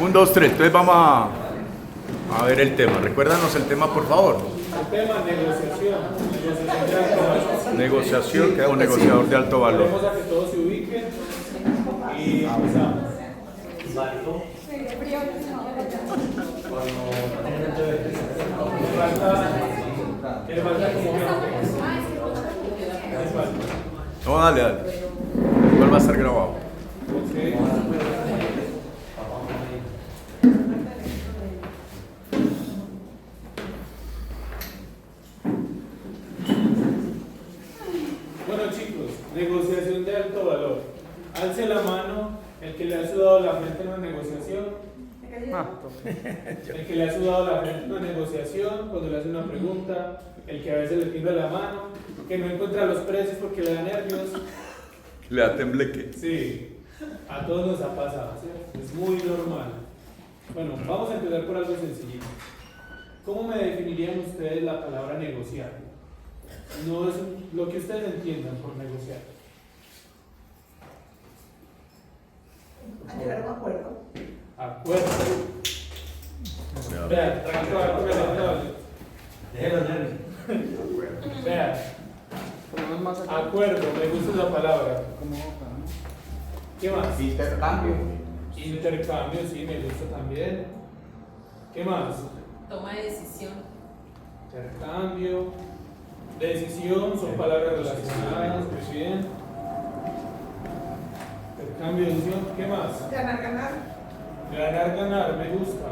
Un, dos, tres. Entonces vamos a ver el tema. Recuérdanos el tema, por favor. El tema, negociación. Negociación de alto valor. Negociación, que es un negociador de alto valor. Vamos a que todos se ubiquen y empezamos. ¿Qué falta como ¿Qué falta? No, dale, dale. Igual va a estar grabado. Bueno chicos, negociación de alto valor. Alce la mano el que le ha sudado la frente en una negociación. El que le ha sudado la frente en una negociación, cuando le hace una pregunta, el que a veces le tiembla la mano, que no encuentra los precios porque le da nervios. Le da tembleque. Sí, a todos nos ha pasado, ¿sí? Es muy normal. Bueno, vamos a empezar por algo sencillito. ¿Cómo me definirían ustedes la palabra negociar? No es lo que ustedes entiendan por negociar. A llegar a un acuerdo. Acuerdo. Vean, Déjelo, Nervi. vean. Acuerdo, me gusta esa palabra. ¿Qué más? Intercambio. Intercambio, sí, me gusta también. ¿Qué más? Toma de decisión. Intercambio. Decisión, son palabras relacionadas, muy bien. Intercambio, decisión, ¿qué más? Ganar, ganar. Ganar, ganar, me gusta.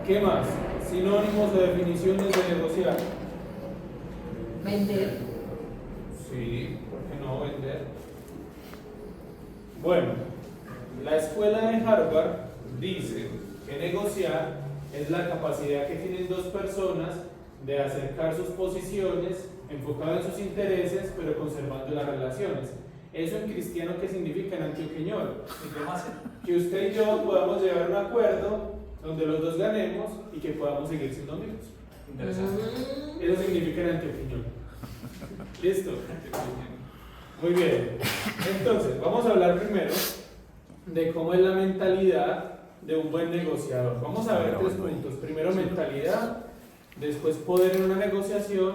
¿Qué más? Sinónimos o definiciones de negociar. Vender. Sí, ¿por qué no vender? Bueno, la escuela de Harvard dice que negociar es la capacidad que tienen dos personas de acercar sus posiciones, enfocado en sus intereses, pero conservando las relaciones. Eso en cristiano, ¿qué significa en antioqueñol? Que usted y yo podamos llegar a un acuerdo donde los dos ganemos y que podamos seguir siendo amigos. Interesante. Eso significa en antioqueñol. ¿Listo? Muy bien. Entonces, vamos a hablar primero de cómo es la mentalidad de un buen negociador. Vamos a ver tres puntos. Primero, mentalidad, después poder en una negociación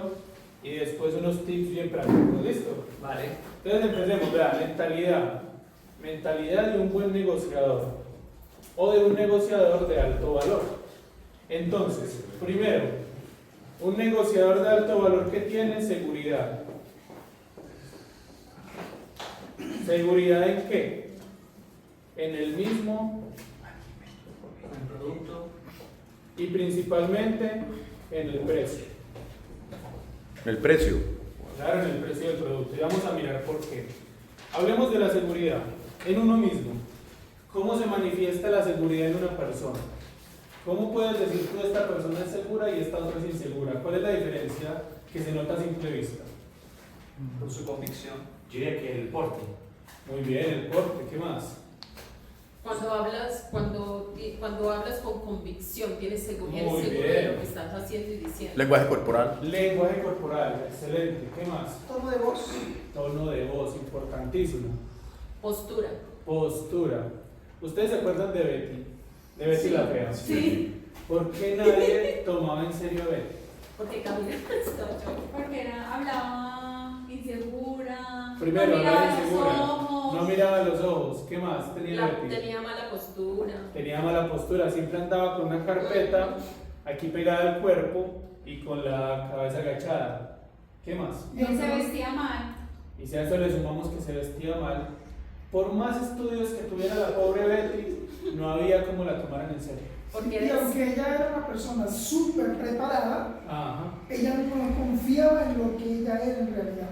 y después unos tips bien prácticos. ¿Listo? Vale. Entonces empecemos, vean, mentalidad. Mentalidad de un buen negociador o de un negociador de alto valor. Entonces, primero, un negociador de alto valor que tiene seguridad. ¿Seguridad en qué? En el mismo Producto. y principalmente en el precio. El precio. Claro, en el precio del producto. Y vamos a mirar por qué. Hablemos de la seguridad en uno mismo. ¿Cómo se manifiesta la seguridad en una persona? ¿Cómo puedes decir tú esta persona es segura y esta otra es insegura? ¿Cuál es la diferencia que se nota a simple vista? Por su convicción. Yo diría que el porte. Muy bien, el porte, ¿qué más? Cuando hablas con convicción, tienes seguridad, Muy eres seguro bien. de lo que estás haciendo y diciendo. Lenguaje corporal. Lenguaje corporal, excelente. ¿Qué más? Tono de voz. Tono de voz, importantísimo. Postura. Postura. ¿Ustedes se acuerdan de Betty? De Betty la Fea. Sí. ¿Por qué nadie tomaba en serio a Betty? Porque camina Porque hablaba insegura, Primero, no miraba hablaba los insegura. ojos. No miraba a los ojos. ¿Qué más tenía Betty? tenía mala postura. Tenía mala postura. Siempre andaba con una carpeta aquí pegada al cuerpo y con la cabeza agachada. ¿Qué más? Él se vestía mal. Y si a eso le sumamos que se vestía mal, por más estudios que tuviera la pobre Betty, no había como la tomaran en serio. Porque Y eres aunque ella era una persona súper preparada, Ajá. ella no confiaba en lo que ella era en realidad.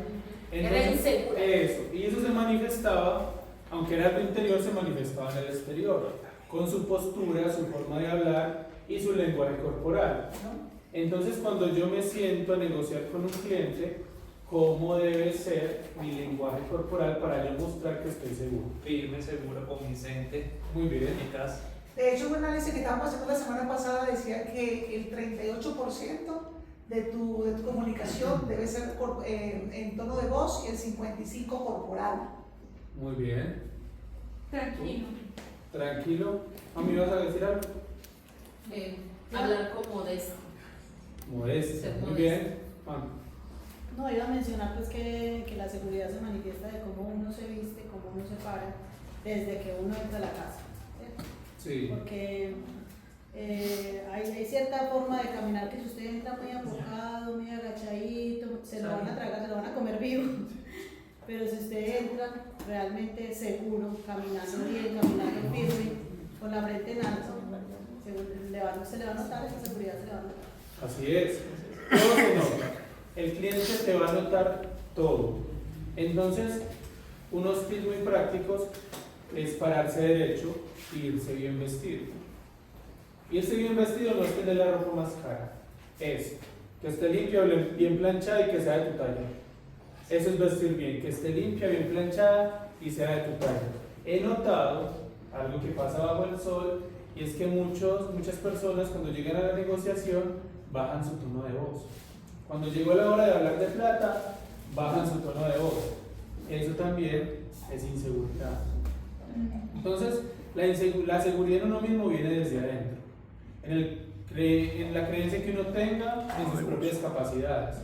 Era insegura. Eso, y eso se manifestaba, aunque era algo interior, se manifestaba en el exterior, con su postura, su forma de hablar y su lenguaje corporal, ¿no? Entonces, cuando yo me siento a negociar con un cliente, ¿cómo debe ser mi lenguaje corporal para yo mostrar que estoy seguro? Firme, seguro, convincente, Muy bien. eficaz. De hecho, un análisis que estábamos haciendo la semana pasada decía que el 38% de tu comunicación debe ser en tono de voz y el 55% corporal. Muy bien. Tranquilo. Tranquilo. ¿A mí vas a decir algo? Hablar con modestia. Modesto. Ser Muy modesto. bien. Juan. No, iba a mencionar pues que la seguridad se manifiesta de cómo uno se viste, cómo uno se para, desde que uno entra a la casa, ¿cierto? Sí. Porque hay cierta forma de caminar que si usted entra muy enfocado, muy agachadito, se lo van a tragar, se lo van a comer vivo. Pero si usted entra realmente seguro, caminando bien, caminando firme, con la frente en alto, se le va a notar, esa seguridad se le va a notar. Así es. Todo se nota. El cliente te va a notar todo. Entonces, unos tips muy prácticos es pararse derecho y irse bien vestido. Irse bien vestido no es tener la ropa más cara, es que esté limpia, bien planchada y que sea de tu talla. Eso es vestir bien, que esté limpia, bien planchada y sea de tu talla. He notado algo que pasa bajo el sol y es que muchas personas cuando llegan a la negociación bajan su tono de voz. Cuando llegó la hora de hablar de plata, bajan su tono de voz. Eso también es inseguridad. Entonces, la seguridad en uno mismo viene desde adentro. En la creencia que uno tenga en sus propias capacidades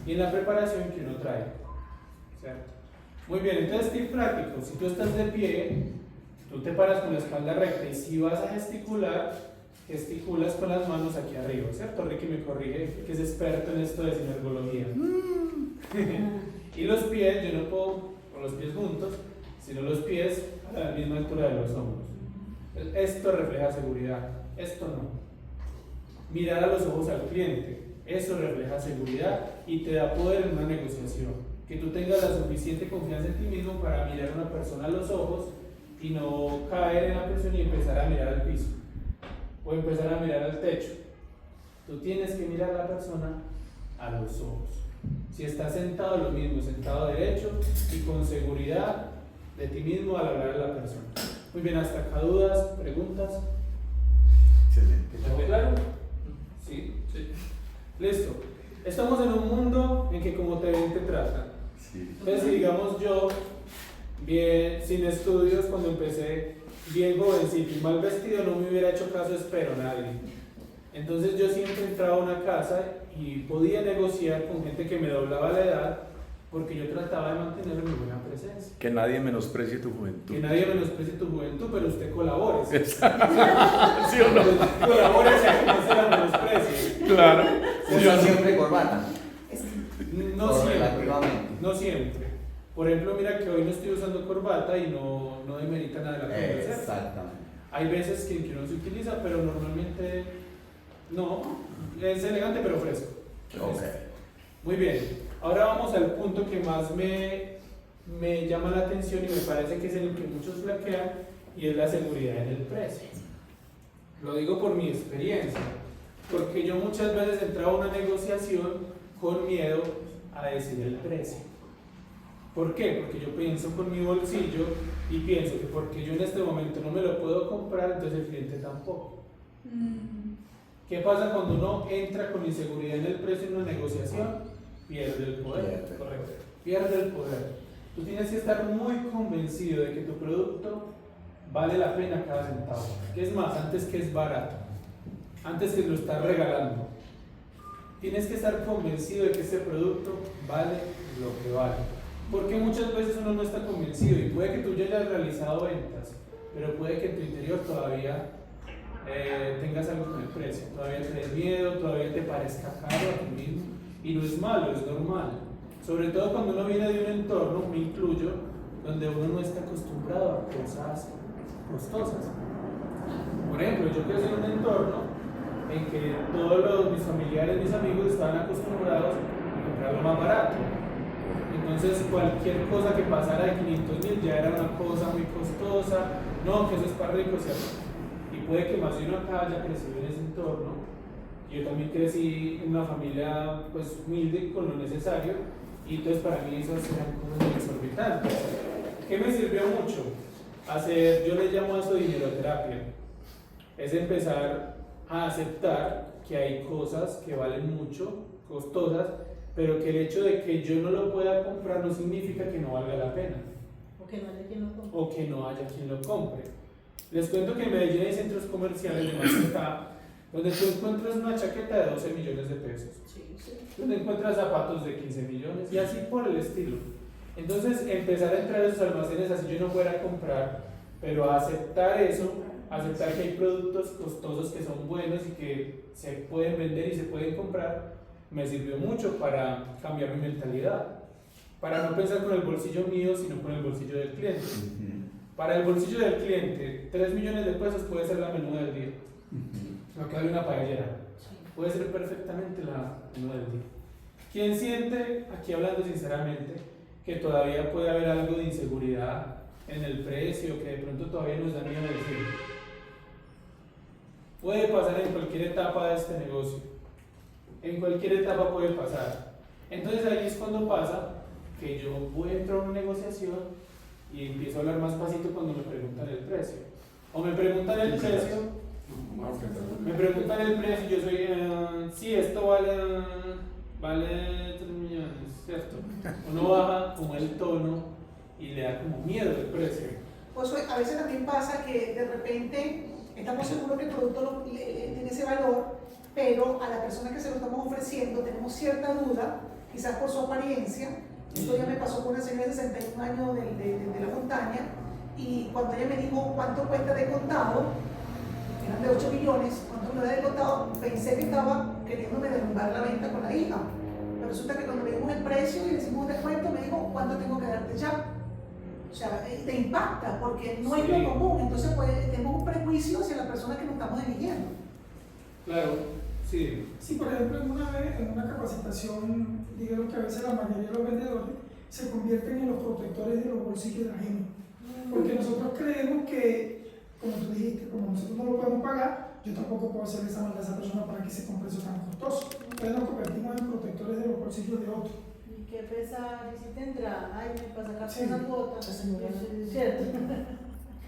y en la preparación que uno trae. ¿Cierto? Muy bien, entonces tip práctico. Si tú estás de pie, tú te paras con la espalda recta y si vas a gesticulas con las manos aquí arriba, ¿cierto? Ricky me corrige, que es experto en esto de sinergología. Y los pies, yo no puedo con los pies juntos, sino los pies a la misma altura de los hombros. Esto refleja seguridad, esto no. Mirar a los ojos al cliente, eso refleja seguridad y te da poder en una negociación. Que tú tengas la suficiente confianza en ti mismo para mirar a una persona a los ojos y no caer en la presión y empezar a mirar al piso o empezar a mirar al techo. Tú tienes que mirar a la persona a los ojos. Si estás sentado, lo mismo, sentado derecho y con seguridad de ti mismo al hablar a la persona. Muy bien, hasta acá dudas, preguntas. Excelente. ¿Está claro? ¿Sí? Sí. Listo. Estamos en un mundo en que como te ven te tratan. Sí. Entonces, si digamos yo, bien, sin estudios, cuando empecé, bien jovencito y mal vestido, no me hubiera hecho caso, espero, nadie. Entonces yo siempre entraba a una casa y podía negociar con gente que me doblaba la edad porque yo trataba de mantener mi buena presencia. Que nadie menosprecie tu juventud. Que nadie menosprecie tu juventud, pero usted colabore. ¿Sí o no? Colabore a que no se la menosprecie. Claro. Usa siempre corbata. No siempre. Relativamente. No siempre. Por ejemplo, mira que hoy no estoy usando corbata y no demerita nada de la conversación. Exactamente. Hay veces que no se utiliza, pero normalmente no. Es elegante pero fresco. Ok. Muy bien. Ahora vamos al punto que más me llama la atención y me parece que es en el que muchos flaquean y es la seguridad en el precio. Lo digo por mi experiencia, porque yo muchas veces entraba a una negociación con miedo a decir el precio. ¿Por qué? Porque yo pienso con mi bolsillo y pienso que porque yo en este momento no me lo puedo comprar, entonces el cliente tampoco. ¿Qué pasa cuando uno entra con inseguridad en el precio en una negociación? Pierde el poder. Correcto. Pierde el poder. Tú tienes que estar muy convencido de que tu producto vale la pena cada centavo. ¿Qué es más? Antes que es barato. Antes que lo estás regalando. Tienes que estar convencido de que ese producto vale lo que vale. Porque muchas veces uno no está convencido y puede que tú ya hayas realizado ventas, pero puede que en tu interior todavía tengas algo con el precio, todavía tienes miedo, todavía te parezca caro a ti mismo y no es malo, es normal. Sobre todo cuando uno viene de un entorno, me incluyo, donde uno no está acostumbrado a cosas costosas. Por ejemplo, yo crecí en un entorno en que todos mis familiares, mis amigos estaban acostumbrados a comprar lo más barato. Entonces cualquier cosa que pasara de 500.000 ya era una cosa muy costosa, no, que eso es para ricos, ¿cierto? Y puede que más de uno acá haya crecido en ese entorno. Yo también crecí en una familia pues humilde con lo necesario y entonces para mí eso eran cosas muy exorbitantes. ¿Qué me sirvió mucho? Yo le llamo a eso dineroterapia. Es empezar a aceptar que hay cosas que valen mucho, costosas, pero que el hecho de que yo no lo pueda comprar no significa que no valga la pena. O que no haya quien lo compre. O que no haya quien lo compre. Les cuento que en Medellín hay centros comerciales de marca donde tú encuentras una chaqueta de 12 millones de pesos, donde encuentras zapatos de 15 millones y así por el estilo. Entonces empezar a entrar a esos almacenes así yo no fuera a comprar, pero a aceptar eso, aceptar que hay productos costosos que son buenos y que se pueden vender y se pueden comprar, me sirvió mucho para cambiar mi mentalidad, para no pensar con el bolsillo mío, sino con el bolsillo del cliente. Para el bolsillo del cliente, 3 millones de pesos puede ser la menuda del día, lo que hay una paellera, puede ser perfectamente la menuda del día. ¿Quién siente, aquí hablando sinceramente, que todavía puede haber algo de inseguridad en el precio, que de pronto todavía nos da miedo decir? Puede pasar en cualquier etapa de este negocio, en cualquier etapa puede pasar. Entonces ahí es cuando pasa que yo voy a entrar a una negociación y empiezo a hablar más pasito cuando me preguntan el precio. O me preguntan el precio, y yo soy, sí, esto vale 3 millones, ¿cierto? Uno baja como el tono y le da como miedo el precio. Pues a veces también pasa que de repente estamos seguros que el producto tiene ese valor, pero a la persona que se lo estamos ofreciendo tenemos cierta duda, quizás por su apariencia. Esto ya me pasó con una señora de 61 años de la montaña, y cuando ella me dijo cuánto cuesta de contado, eran de 8 millones, cuánto me da de contado, pensé que estaba queriéndome derrumbar la venta con la hija. Pero resulta que cuando le dimos el precio y le hicimos un descuento, me dijo cuánto tengo que darte ya. O sea, te impacta porque no es lo común, entonces pues, tenemos un prejuicio hacia la persona que nos estamos dirigiendo. Claro, sí. Sí, por ejemplo, en una capacitación, digamos que a veces la mayoría de los vendedores se convierten en los protectores de los bolsillos de la gente. Porque nosotros creemos que, como tú dijiste, como nosotros no lo podemos pagar, yo tampoco puedo hacerle esa maldad a esa persona para que se compre eso tan costoso. Entonces nos convertimos en protectores de los bolsillos de otros. ¿Y qué pesar? ¿Y si tendrá? Ay, para sacar Sí. una cuota. ¿Cierto?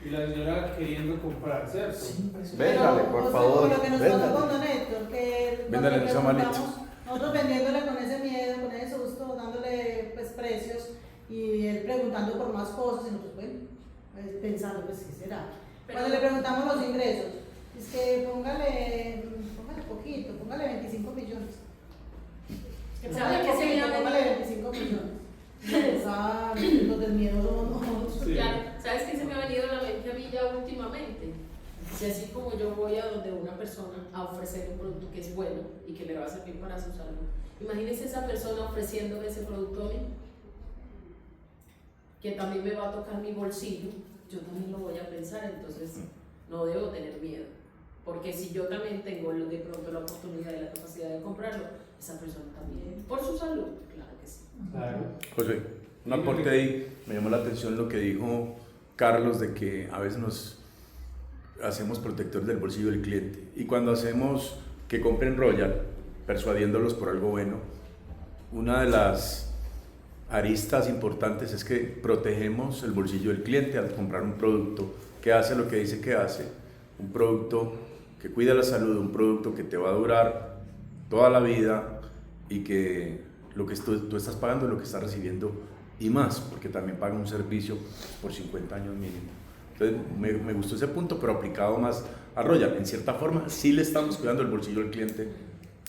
Y la señora queriendo comprar, ¿cierto? Véndale, por Pero, o sea, favor. como lo que nos pasó Véndale. con Don Héctor, que Véndale, cuando no sea malito. preguntamos, nosotros vendiéndole con ese miedo, con ese susto, dándole pues precios y él preguntando por más cosas y nosotros, bueno, pues, pensando, pues, ¿qué será? Cuando le preguntamos los ingresos, es que póngale poquito, póngale 25 millones. Que ¿Sabe qué se me ha póngale venido? 25 millones. Los del miedo somos nosotros. Sí. Claro, ¿sabes qué se me ha venido a la mente a mí ya últimamente? Si así como yo voy a donde una persona a ofrecer un producto que es bueno y que le va a servir para su salud, imagínese esa persona ofreciéndome ese producto a mí, que también me va a tocar mi bolsillo, yo también lo voy a pensar, entonces no debo tener miedo, porque si yo también tengo de pronto la oportunidad y la capacidad de comprarlo, esa persona también, por su salud, claro que sí. Claro. José, un aporte ahí, me llamó la atención lo que dijo Carlos de que a veces nos hacemos protectores del bolsillo del cliente, y cuando hacemos que compren Royal, persuadiéndolos por algo bueno, una de las aristas importantes es que protegemos el bolsillo del cliente al comprar un producto que hace lo que dice que hace, un producto que cuida la salud, un producto que te va a durar toda la vida y que lo que tú estás pagando es lo que estás recibiendo y más, porque también paga un servicio por 50 años mínimo. Entonces me gustó ese punto, pero aplicado más a Royal. En cierta forma sí le estamos cuidando el bolsillo del cliente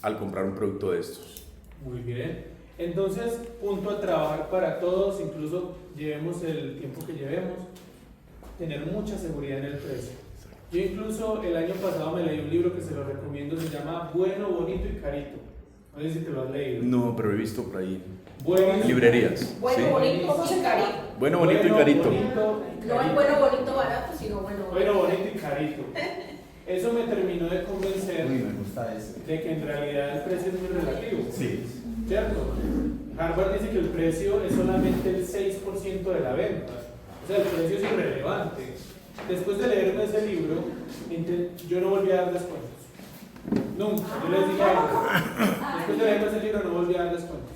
al comprar un producto de estos. Muy bien. Entonces, punto a trabajar para todos, incluso llevemos el tiempo que llevemos, tener mucha seguridad en el precio. Yo incluso el año pasado me leí un libro que se lo recomiendo, se llama Bueno, Bonito y Carito. No sé si te lo has leído. No, pero he visto por ahí Bueno, librerías. Bueno, ¿sí? bonito y carito. Bueno, bonito y carito. bonito, No es bueno, bonito, barato, sino bueno, Bueno, bonito y carito. Eso me terminó de convencer Uy, me gusta ese. de que en realidad el precio es muy relativo. Sí. ¿Cierto? Harvard dice que el precio es solamente el 6% de la venta. O sea, el precio es irrelevante. Después de leerme ese libro, yo no volví a dar descuentos. Nunca. Yo les dije a ellos. Después de leerme ese libro, no volví a dar descuentos.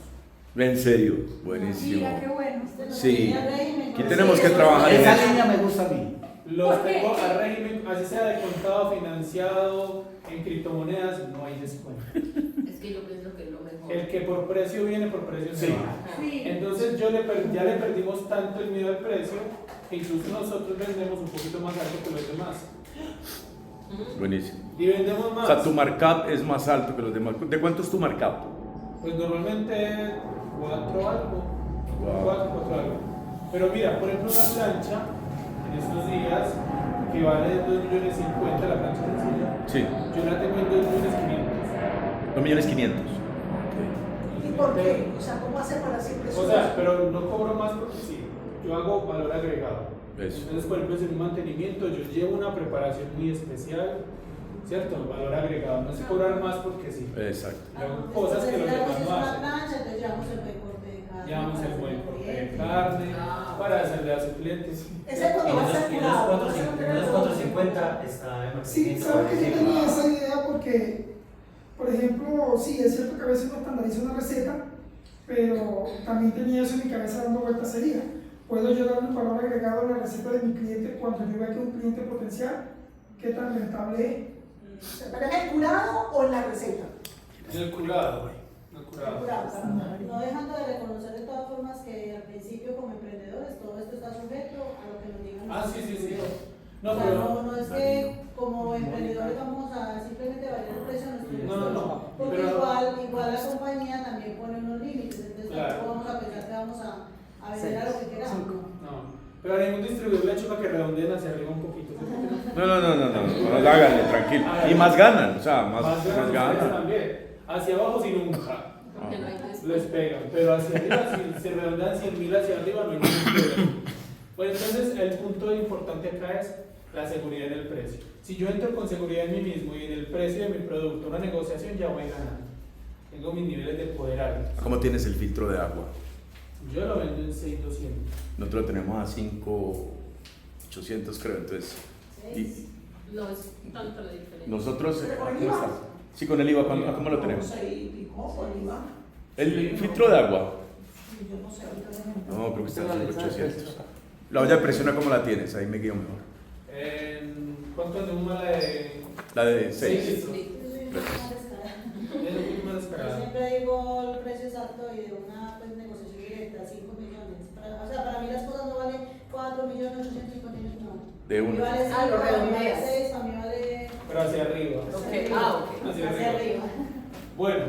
En serio, buenísimo. Mira, qué bueno. Sí. Aquí Sí, tenemos que eso trabajar en Esa eso. línea me gusta a mí. Los ¿Por qué? tengo a régimen, así sea de contado, financiado, en criptomonedas, no hay descuento. es que yo pienso que es lo mejor. El que por precio viene, por precio se va. Sí. Entonces ya le perdimos tanto el miedo al precio que incluso nosotros vendemos un poquito más alto que los demás. Buenísimo. Y vendemos O más. sea, tu markup es más alto que los demás. ¿De cuánto es tu markup? Pues normalmente 4 algo. Wow. 4 algo. Pero mira, por ejemplo, una plancha en estos días que vale 2.050.000 la plancha sencilla. Sí, Yo la tengo en 2.500.000. 2.500.000. ¿Y por qué? O sea, ¿cómo hace para siempre O sea, pero no cobro más porque sí. Yo hago valor agregado. Eso. Entonces, por ejemplo, en un mantenimiento yo llevo una preparación muy especial, ¿cierto? Valor agregado. No es cobrar más porque sí. Exacto. Hago cosas que los demás no una hacen. plancha, entonces llevamos el buen corte de carne. Llevamos el buen corte de cliente. carne para hacerle a sus clientes. Ese es cuando va a ser curado. va a ser un En los 450 está en Sí, sabes que yo tenía esa idea porque, por ejemplo, sí, es cierto que a veces no estandariza una receta, pero también tenía eso en mi cabeza dando vueltas. Sería, puedo yo dar un valor agregado a la receta de mi cliente cuando yo vea que un cliente potencial, qué tan rentable es. ¿Pero es el curado o en la receta? En el curado, el El curado. curado, No dejando de reconocer de todas formas que al principio como emprendedores todo esto está sujeto a lo que nos digan. Ah, sí, sí, sí. No, O sea, pero no es que como emprendedores vamos a simplemente variar el precio de nuestro no. porque Pero igual la compañía también pone unos límites, entonces Claro. tampoco vamos a pensar que vamos a vender a lo que queramos. no. Pero a ningún distribuidor le he hecho para que redondeen hacia arriba un poquito. ¿Sí? No, háganle, tranquilo. Y más ganan, o sea, más ustedes ganan. también. Hacia abajo sí nunca. Porque no hay que Les pegan, pero hacia arriba, si se redondean 100.000 hacia arriba, no hay ningún problema. Bueno, entonces el punto importante acá es la seguridad en el precio. Si yo entro con seguridad en mí mismo y en el precio de mi producto, una negociación, ya voy ganando. Tengo mis niveles de poder altos. ¿Cómo tienes el filtro de agua? Yo lo vendo en 6.200. Nosotros lo tenemos a 5.800 creo, entonces. Y No es tanto la diferencia. nosotros, ¿Pero con el ¿cómo IVA? está? Sí, con el IVA, ¿cómo lo tenemos? 6 y pico, con IVA. El filtro de agua. Yo no sé, ahorita déjenme. No, creo que está en 5.800. La olla de presión, ¿cómo la tienes? Ahí me guío mejor. ¿Cuánto es una de La de 6 6. litros? Sí. Yo soy un poco más descarada. Es un poquito más Yo descarado. siempre digo el precio exacto y de una pues, negociación directa, 5 millones. O sea, para mí las cosas no valen 4.850.000, no. De A mí una. vale 5, Ah, lo a mí vale redondeas. 6, a mí vale... Pero hacia arriba. Ok, ok. Hacia Hacia arriba. arriba. Bueno,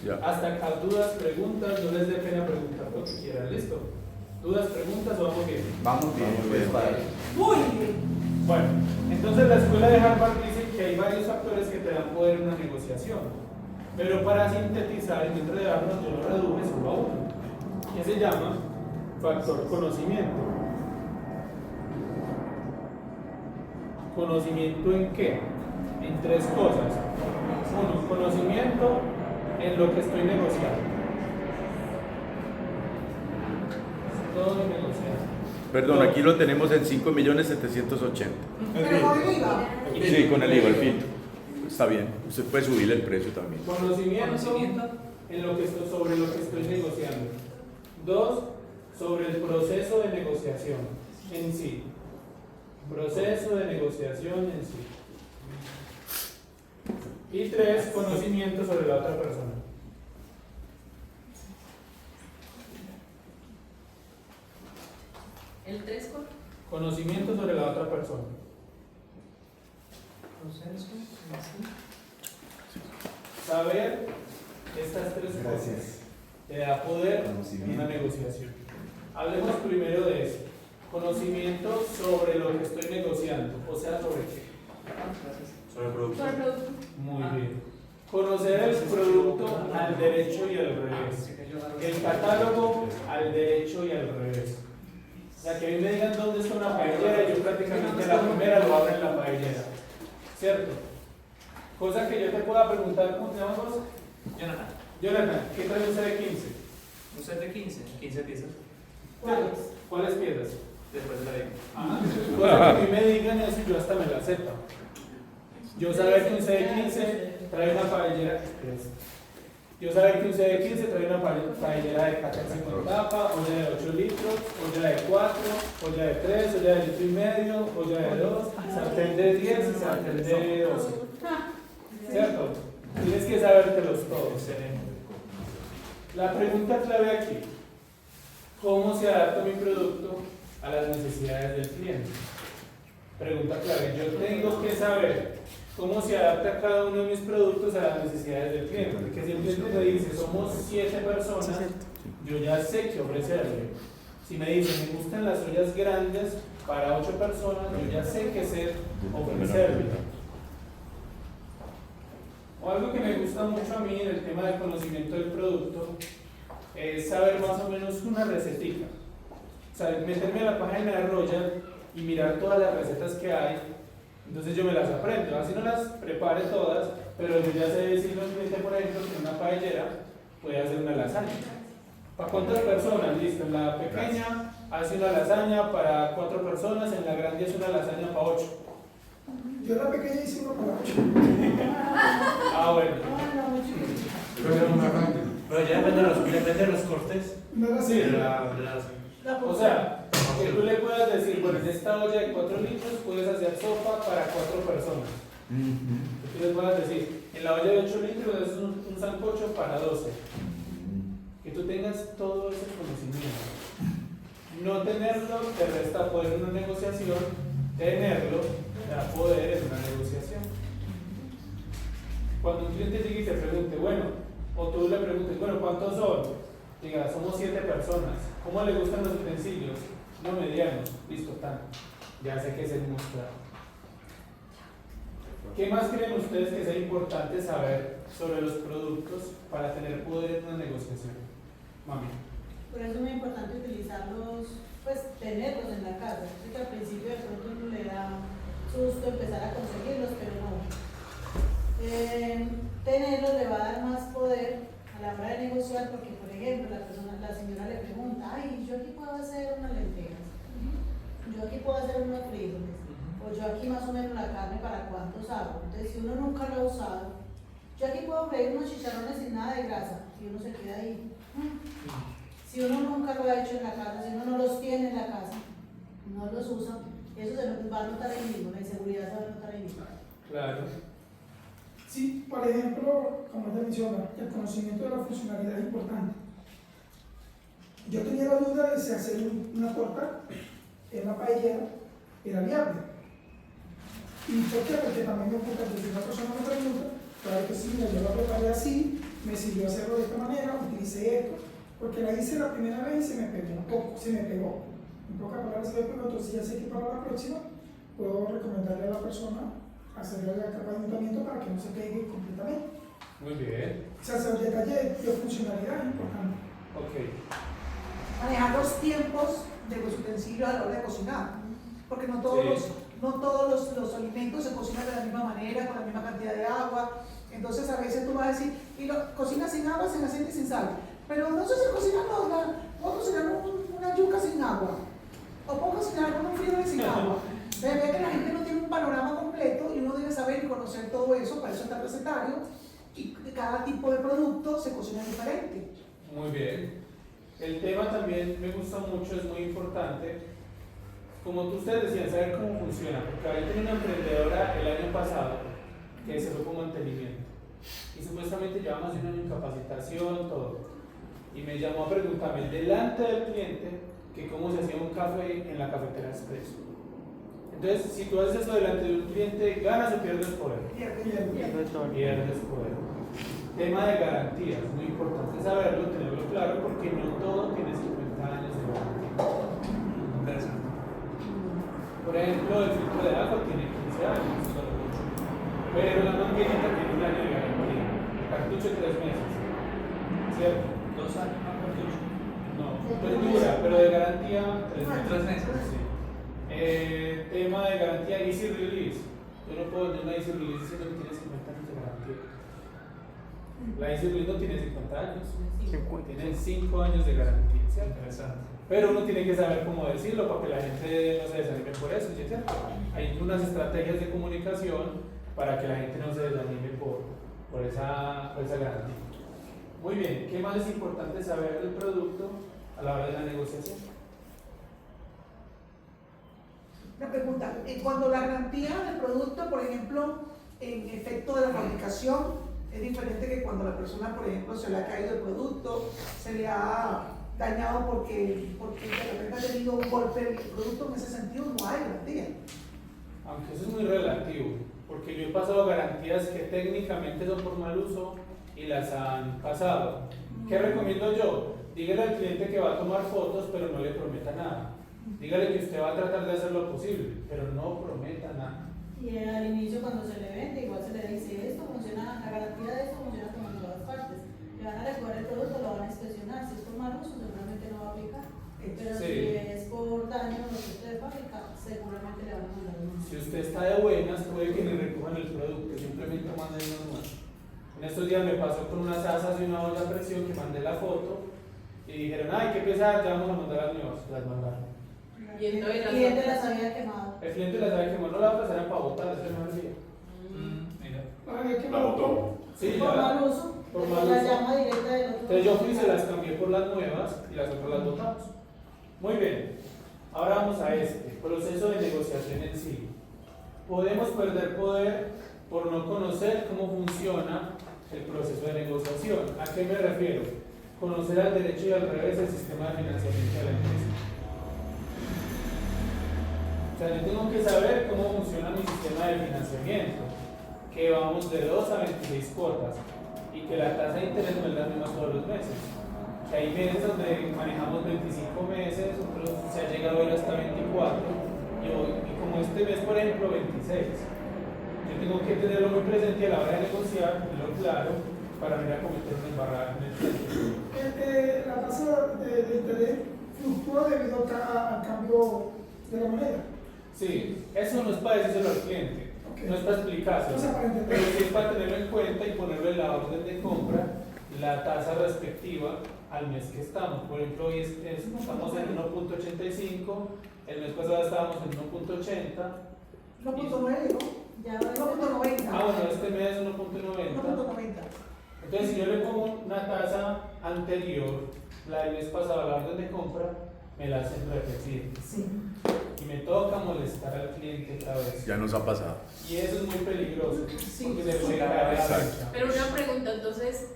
Ya. hasta acá dudas, preguntas, no les dé pena preguntar lo que quieran, ¿listo? ¿Dudas, preguntas o vamos bien? Vamos bien, pues, padre. Muy bien. Bueno, entonces la escuela de Harvard dice que hay varios factores que te dan poder en una negociación. Pero para sintetizar y no enredarnos, yo lo reduje solo a uno, que se llama factor conocimiento. ¿Conocimiento en qué? En 3 cosas. 1, conocimiento en lo que estoy negociando. Todo negociando. Perdón, aquí lo tenemos en 5.780.000. Pero con el IVA. Sí, con el IVA, el filtro. Está bien. Usted puede subirle el precio también. Conocimiento en lo que estoy, sobre lo que estoy negociando. 2, sobre el proceso de negociación en sí. Proceso de negociación en sí. Y 3, conocimiento sobre la otra persona. El 3 con Conocimiento sobre la otra persona. Saber estas 3 cosas Gracias. te da poder en Conocimiento. una negociación. Hablemos primero de eso. Conocimiento sobre lo que estoy negociando, o sea, sobre qué. Sobre el producto. Por producto. Muy bien. Conocer el producto al derecho y al revés. El catálogo al derecho y al revés. O sea, que a mí me digan dónde está una paellera y yo prácticamente la primera lo abro en la paellera. ¿Cierto? Cosa que yo te pueda preguntar, ¿cómo te llamas vos? Jonathan, Jonathan, ¿qué trae usted de 15? un set de 15 piezas. ¿Cuáles piezas? Después de la ley. Cosa que a mí me digan eso y yo hasta me la acepto. Yo saber que un CD15 trae una paellera. Yo saber que un CD15 trae una paellera de 14 con tapa, olla de 8 litros, olla de 4, olla de 3, olla de litro y medio, olla de 2, sartén de 10 y sartén de 12. ¿Cierto? Tienes que sabértelos todos. La pregunta clave aquí: ¿cómo se adapta mi producto a las necesidades del cliente. Pregunta clave, yo tengo que saber cómo se adapta cada uno de mis productos a las necesidades del cliente. Porque si el cliente me dice, somos 7 personas, yo ya sé qué ofrecerle. Si me dice, me gustan las ollas grandes para 8 personas, yo ya sé qué ofrecerle. O algo que me gusta mucho a mí en el tema del conocimiento del producto es saber más o menos una recetica. O sea, meterme a la página de Royal y mirar todas las recetas que hay. Entonces yo me las aprendo, así no las prepare todas, pero yo ya sé decirle al cliente, por ejemplo, que en una paellera puede hacer una lasaña. ¿Para cuántas personas? Listo, en la pequeña hace una lasaña para 4 personas, en la grande hace una lasaña para 8. Yo en la pequeña hice uno para 8. Ah, bueno. Pero ya depende de los cortes. No era Sí, así. o sea, que tú le puedas decir, bueno, en esta olla de 4 litros puedes hacer sopa para 4 personas. Que tú les puedas decir, en la olla de 8 litros es un sancocho para 12. Que tú tengas todo ese conocimiento. No tenerlo te resta poder en una negociación, tenerlo te da poder en una negociación. Cuando un cliente llegue y te pregunte, bueno, o tú le preguntes, bueno, ¿cuántos son? Diga, somos 7 personas. ¿Cómo le gustan los utensilios? No, medianos. Listo, tan. Ya sé que es el mostrar. ¿Qué más creen ustedes que sea importante saber sobre los productos para tener poder en una negociación? Mami. Por eso es muy importante utilizarlos, pues tenerlos en la casa. Sé que al principio de pronto uno le da susto empezar a conseguirlos, pero no. Tenerlos le va a dar más poder a la hora de negociar, porque por ejemplo la señora le pregunta, ay, yo aquí puedo hacer unas lentejas, yo aquí puedo hacer unos frijoles, o yo aquí más o menos la carne para cuántos hago. Entonces si uno nunca lo ha usado, yo aquí puedo freír unos chicharrones sin nada de grasa, y uno se queda ahí. Si uno nunca lo ha hecho en la casa, si uno no los tiene en la casa, no los usa, eso se va a notar ahí mismo, la inseguridad se va a notar ahí mismo. Claro. Sí, por ejemplo, como ella menciona, el conocimiento de la funcionalidad es importante. Yo tenía la duda de si hacer una torta en la paellera era viable. ¿Y por qué? Porque también me gusta que si una persona me pregunta, claro que sí, mira, yo la preparé así, me sirvió hacerlo de esta manera, utilicé esto, porque la hice la primera vez y se me pegó un poco, se me pegó. En pocas palabras se me pegó, entonces ya sé que para la próxima puedo recomendarle a la persona hacerle la capa de ayuntamiento para que no se pegue completamente. Muy bien. O sea, el detalle de funcionalidad es importante. Ok. Manejar los tiempos de los utensilios a la hora de cocinar, porque no todos, los alimentos se cocinan de la misma manera, con la misma cantidad de agua. Entonces a veces tú vas a decir, y cocinas sin agua, sin aceite y sin sal, pero no sé si cocinan puedo cocinar una yuca sin agua, o puedo cocinar un frijoles sin agua. Se ve que la gente no tiene un panorama completo y uno debe saber y conocer todo eso, para eso está el recetario, y cada tipo de producto se cocina diferente. Muy bien. El tema también me gusta mucho, es muy importante. Como ustedes decían, saber cómo funciona. Porque había tenido una emprendedora el año pasado que se fue con mantenimiento. Y supuestamente llevaba más de un año en capacitación, todo. Y me llamó a preguntarme delante del cliente que cómo se hacía un café en la cafetera expreso. Entonces, si tú haces eso delante de un cliente, ¿ganas o pierdes poder? Pierdes poder. Tema de garantías, muy importante saberlo, tenerlo claro, porque no todo tiene 50 años de garantía. Interesante. Por ejemplo, el filtro de agua tiene 15 años, solo mucho. Pero la manguerita tiene 1 año de garantía. El cartucho 3 meses. ¿Cierto? 2 años más cartucho. No, pues dura, pero de garantía 3 meses. 3 meses. Sí. Tema de garantía easy release. Yo no puedo tener una easy release diciendo que tiene 50 años de garantía. La easy release no tiene 50 años, tiene 5 años de garantía, ¿cierto? Interesante. Pero uno tiene que saber cómo decirlo para que la gente no se desanime por eso, ¿cierto? Hay unas estrategias de comunicación para que la gente no se desanime por esa garantía. Muy bien, ¿qué más es importante saber del producto a la hora de la negociación? Una pregunta, cuando la garantía del producto, por ejemplo, en efecto de la fabricación, es diferente que cuando la persona, por ejemplo, se le ha caído el producto, se le ha dañado porque de repente ha tenido un golpe el producto. En ese sentido no hay garantía. Aunque eso es muy relativo, porque yo he pasado garantías que técnicamente son por mal uso y las han pasado. ¿Qué recomiendo yo? Dígale al cliente que va a tomar fotos, pero no le prometa nada. Dígale que usted va a tratar de hacer lo posible, pero no prometa nada. Y al inicio cuando se le vende, igual se le dice, esto funciona, la garantía de esto funciona como en todas partes. Le van a recoger el producto, lo van a inspeccionar. Si es por mal uso, seguramente no va a aplicar. Pero Sí. si es por daño o defecto de fábrica, seguramente le van a mandar un Si usted está de buenas, puede que le recojan el producto, simplemente manden uno nuevo. En estos días me pasó con unas asas y una olla a presión que mandé la foto y dijeron, ay, qué pesada, ya vamos a mandar las nuevas. Las mandaron. Y entonces El cliente las había quemado. El cliente las sabe que no la va a pasar para botar, eso no es día. Mira. Había que La botó. Sí, Por ya. mal uso, Por mal la uso. llama directa del otro. Entonces yo fui y se las cambié por las nuevas y las otras las botamos. Muy bien, ahora vamos a este, proceso de negociación en sí. Podemos perder poder por no conocer cómo funciona el proceso de negociación. ¿A qué me refiero? Conocer al derecho y al revés el sistema de financiamiento de la empresa. O sea, yo tengo que saber cómo funciona mi sistema de financiamiento, que vamos de 2 a 26 cuotas y que la tasa de interés no es la misma todos los meses. Que hay meses donde manejamos 25 meses, otros se ha llegado a ir hasta 24 y como este mes, por ejemplo, 26. Yo tengo que tenerlo muy presente a la hora de negociar, tenerlo claro, para no ir a cometer una embarrada en el tiempo. La tasa de interés fluctúa debido al cambio de la moneda. Sí, eso no es para decírselo al cliente, no es para explicárselo, O sea, para entender. pero sí es para tenerlo en cuenta y ponerlo en la orden de compra, la tasa respectiva al mes que estamos. Por ejemplo, hoy estamos en 1.85, el mes pasado estábamos en 1.80. 1.9, ¿no? Ya 1.90. Ah, bueno, este mes es 1.90. 1.90. Entonces, si yo le pongo una tasa anterior, la del mes pasado, a la orden de compra, me la hacen repetir. Sí. Y me toca molestar al cliente otra vez. Ya nos ha pasado. Y eso es muy peligroso. Sí, Porque se sí. puede caer la Exacto. venta. Pero una pregunta, entonces,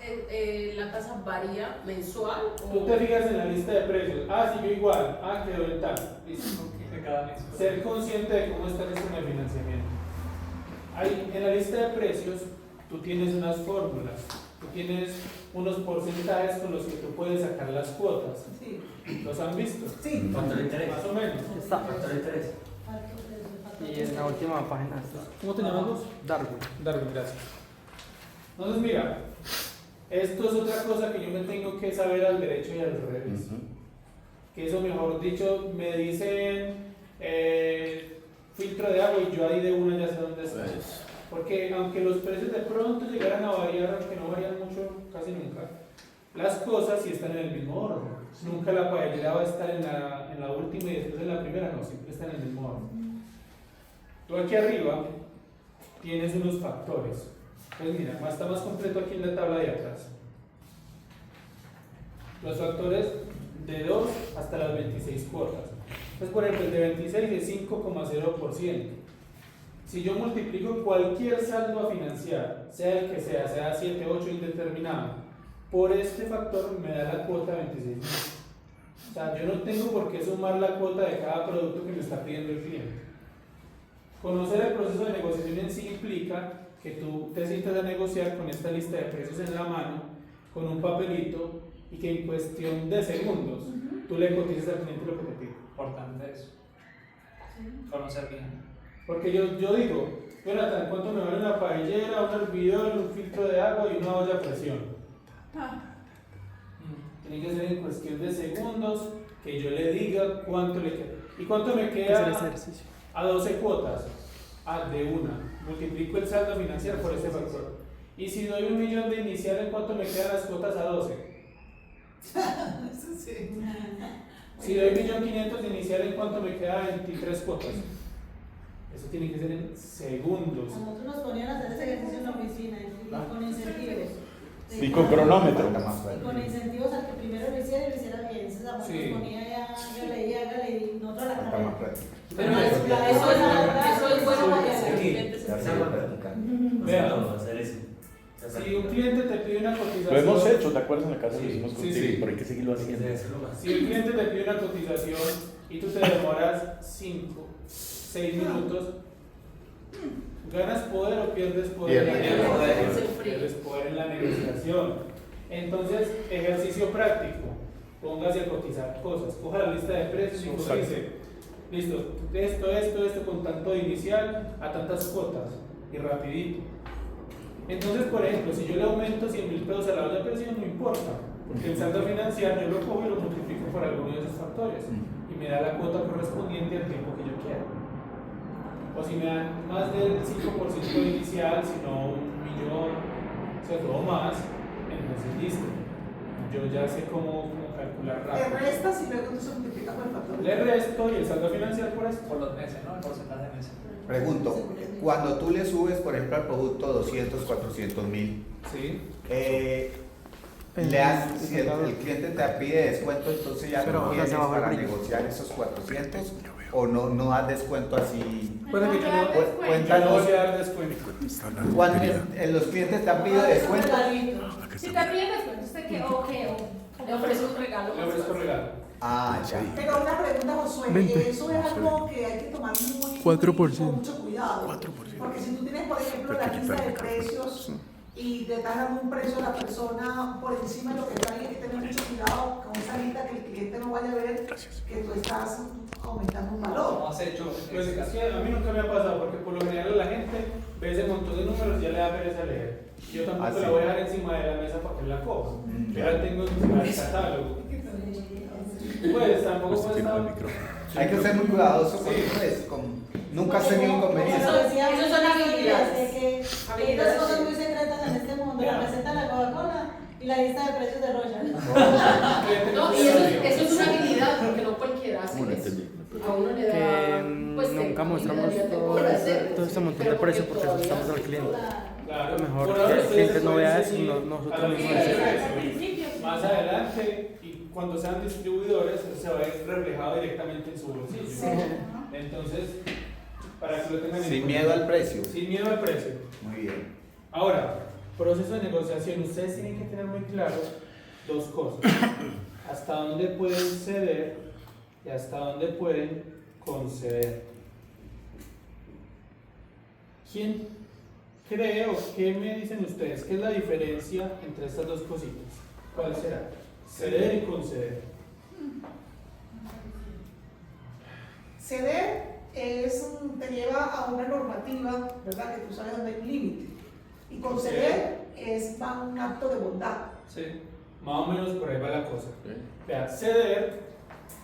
¿la tasa varía mensual? Tú te fijas en la lista de precios. Ah, sí, yo igual. Ah, quedó en tal. Listo. De cada mes. Ser consciente de cómo está el sistema de financiamiento. Ahí, en la lista de precios, tú tienes unas fórmulas. Tú tienes unos porcentajes con los que tú puedes sacar las cuotas. Sí. ¿Los han visto? Sí. ¿Cuánto le interesa? Más o menos. ¿Cuánto le interesa? Y en la última página está. ¿Cómo te llamas vos? Darwin. Darwin, gracias. Entonces, mira, esto es otra cosa que yo me tengo que saber al derecho y al revés. Que eso, mejor dicho, me dicen filtro de agua y yo ahí de una ya sé dónde está. Pues, Porque aunque los precios de pronto llegaran a variar, aunque no varían mucho, casi nunca, las cosas sí están en el mismo orden. Nunca la paellera va a estar en la última y después en la primera, no, siempre están en el mismo orden. Tú aquí arriba tienes unos factores. Pues mira, está más completo aquí en la tabla de atrás. Los factores de 2 hasta las 26 cuotas. Entonces, por ejemplo, el de 26 es 5,0%. Si yo multiplico cualquier saldo a financiar, sea el que sea 7, 8, indeterminado, por este factor me da la cuota 26.000. O sea, yo no tengo por qué sumar la cuota de cada producto que me está pidiendo el cliente. Conocer el proceso de negociación en sí implica que tú te sientas a negociar con esta lista de precios en la mano, con un papelito, y que en cuestión de segundos tú le cotices al cliente lo que te pide. Importante eso. Conocer bien. Porque yo digo, Jonathan, ¿cuánto me vale una paellera, un hervidor, un filtro de agua y una olla a presión? Tiene que ser en cuestión de segundos que yo le diga cuánto le queda. ¿Y cuánto me queda a 12 cuotas? Ah, de una. Multiplico el saldo financiero por este factor. Y si doy 1 millón de inicial, ¿en cuánto me quedan las cuotas a 12? Eso sí. Si doy 1.500.000 de inicial, ¿en cuánto me queda 23 cuotas? Eso tiene que ser en segundos. A nosotros nos ponían a hacer ese ejercicio en la oficina y con incentivos. y con cronómetro. Y con incentivos al que primero lo hiciera bien. Entonces la Sí. nos ponía ya, hágale, y nosotros a la Está cara. más práctico. Pero Eso es eso es bueno para que los Sí. clientes se Esa es enteren. la práctica. Vea. Nosotros hacer eso. Si un cliente te pide una cotización... Lo hemos hecho, ¿te acuerdas? En la casa lo hicimos Sí, contigo, sí. pero hay que seguirlo haciendo. Si el cliente te pide una cotización y tú te demoras 5, 6 minutos, ¿ganas poder o pierdes poder? Pierdes poder en la negociación. Entonces, ejercicio práctico. Póngase a cotizar cosas. Coja la lista de precios y cotice. Listo, esto con tanto inicial a tantas cuotas y rapidito. Entonces, por ejemplo, si yo le aumento 100.000 pesos a la olla de presión, no importa, porque el saldo financiero yo lo cojo y lo multiplico por alguno de esos factores y me da la cuota correspondiente al tiempo que yo quiera. O si me dan más del 5% inicial, sino 1.000.000, o más, entonces listo. Yo ya sé cómo calcular Te rápido. restas y luego tú se multiplica por el factor. Le resto y el saldo financiero por esto. Por los meses, ¿no? El porcentaje de meses. Pregunto, cuando tú le subes, por ejemplo, al producto 200, 400.000, Sí. si el cliente te pide descuento, entonces ya Pero, no o sea, se tienes bajó el para brillo. negociar esos 400 o no das descuento así. Puede que yo no- descuento. Yo no Cuéntanos, voy a dar descuento. cuando los clientes te han pedido descuento, Si te piden descuento, ¿usted qué? ¿O qué? Le ofrece un regalo. Le ofrezco regalo. ya. Pero una pregunta, Josué, 20. eso es algo que hay que tomar muy 4%. con mucho cuidado. 4%. Porque si tú tienes, por ejemplo, Pero la hay que lista de quitarle precios y te estás dando un precio a la persona por encima de lo que está ahí, hay que tener mucho cuidado con esa lista que el cliente no vaya a ver que tú estás aumentando un valor. ¿Cómo has hecho? Pues es que a mí nunca me ha pasado, porque por lo general la gente ve ese montón de números y ya le da pereza leer. Yo tampoco Ah, sí. la voy a dejar encima de la mesa para que la coja. Mm, Yo la tengo encima del catálogo. Pues tampoco Este puede tipo de estar. micrófono. Hay que ser muy cuidadoso con Sí. eso, nunca has tenido inconveniente. Eso son habilidades. De que hay dos cosas muy secretas en este mundo, la receta de la Coca-Cola y la lista de precios de Royal. No, y eso es una habilidad, porque no cualquiera hace Bueno, eso. entendí. A uno le da. Que pues, nunca a mí me mostramos daría todo temor hacer, todo este montón de pero precios porque todavía- asustamos al cliente. Claro. Mejor Por que ahora el ustedes cliente no pueden vea eso, seguir nosotros a la mismos lista de decimos. precios. Más adelante, y cuando sean distribuidores, eso se va a ver reflejado directamente en su bolsillo. Entonces, para que lo tengan en Sin cuenta. miedo al precio. Sin miedo al precio. Muy bien. Ahora, proceso de negociación. Ustedes tienen que tener muy claro dos cosas. Hasta dónde pueden ceder y hasta dónde pueden conceder. ¿Quién cree o qué me dicen ustedes? ¿Qué es la diferencia entre estas dos cositas? ¿Cuál será? Ceder y conceder. Ceder te lleva a una normativa, ¿verdad? Que tú sabes dónde hay un límite. Y conceder es más un acto de bondad. Sí, más o menos por ahí va la cosa. Vea, ceder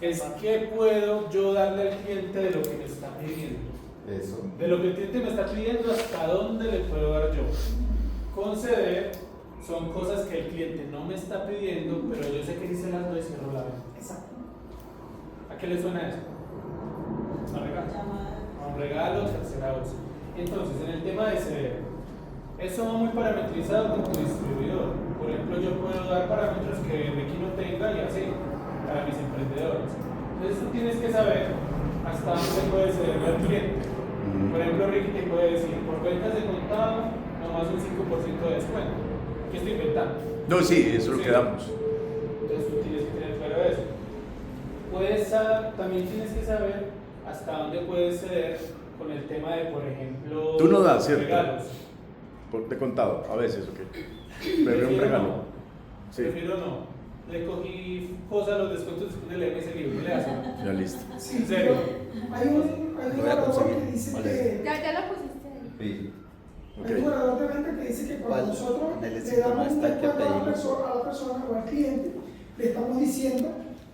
es qué puedo yo darle al cliente de lo que me está pidiendo. Eso. De lo que el cliente me está pidiendo, hasta dónde le puedo dar yo. Conceder son cosas que el cliente no me está pidiendo, pero yo sé que si se las doy, cierro la venta. Exacto. ¿A qué le suena eso? ¿A regalo? A un regalo, tercera dosis. Entonces, en el tema de ceder, eso va muy parametrizado con tu distribuidor. Por ejemplo, yo puedo dar parámetros que Ricky no tenga y así, para mis emprendedores. Entonces, tú tienes que saber hasta dónde puedes cederle al cliente. Por ejemplo, Ricky te puede decir, por ventas de contado, nomás un 5% de descuento. ¿Qué estoy inventando? No, sí, eso es lo Sí. que damos. Entonces tú tienes que tener claro eso. También tienes que saber hasta dónde puedes ceder con el tema de, por ejemplo, Tú no das, ¿cierto? regalos. De contado, a veces, ok. Prefiero un regalo. No. Sí, Prefiero no. Le cogí cosas a los descuentos después de leerme ese libro. ¿Qué le hacen? ya listo. Sí, ¿En serio? Hay un Lo voy a orador conseguir. que dice Vale. que Ya la pusiste ahí. Sí. hay un orador de venta que dice que cuando ¿Cuál? nosotros En el le éxito damos no un está, hay que descuento a la pedirlo. persona o al cliente, le estamos diciendo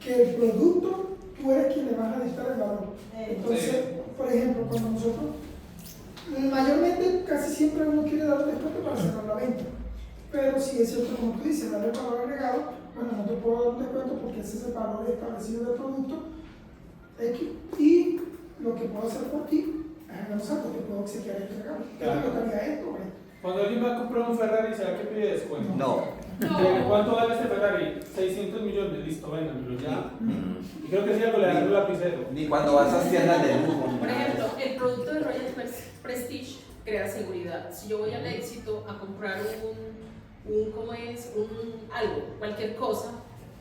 que el producto tú eres quien le vas a dictar el valor. Entonces, por ejemplo, cuando nosotros, mayormente casi siempre uno quiere dar un descuento para cerrar la venta. Pero si es cierto, como tú dices, darle valor agregado, bueno, no te puedo dar un descuento porque ese es el valor establecido del producto X, y lo que puedo hacer por ti es avanzar, te puedo obsequiar este regalo. Claro. Yo gustaría esto, ¿eh? Cuando alguien va a comprar un Ferrari, ¿será que pide descuento? No. ¿Cuánto vale este Ferrari? 600 millones, listo, véndamelo ya. Y creo que sí, algo le dan un lapicero. Ni cuando vas a tiendas de lujo. Por ejemplo, el producto de Royal Prestige crea seguridad. Si yo voy al Éxito a comprar algo, cualquier cosa,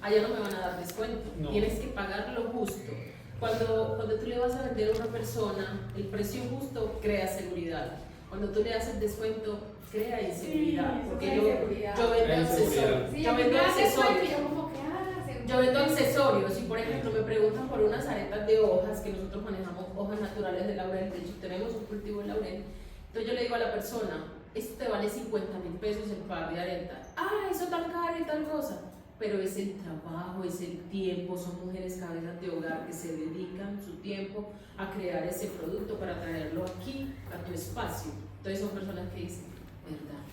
allá no me van a dar descuento. No. Tienes que pagar lo justo. Cuando tú le vas a vender a una persona, el precio justo crea seguridad. Cuando tú le haces descuento, crea inseguridad. Sí, Porque crea inseguridad. yo vendo Crea inseguridad. accesorios. Sí, Yo vendo accesorios. yo como que, seguro. Yo vendo accesorios y por ejemplo me preguntan por unas aretas de hojas que nosotros manejamos, hojas naturales de laurel, de hecho tenemos un cultivo de laurel. Entonces yo le digo a la persona, esto te vale 50.000 pesos el par de aretas. Ah, eso tan caro y tal cosa. Pero es el trabajo, es el tiempo, son mujeres cabezas de hogar que se dedican su tiempo a crear ese producto para traerlo aquí, a tu espacio. Entonces son personas que dicen, verdad.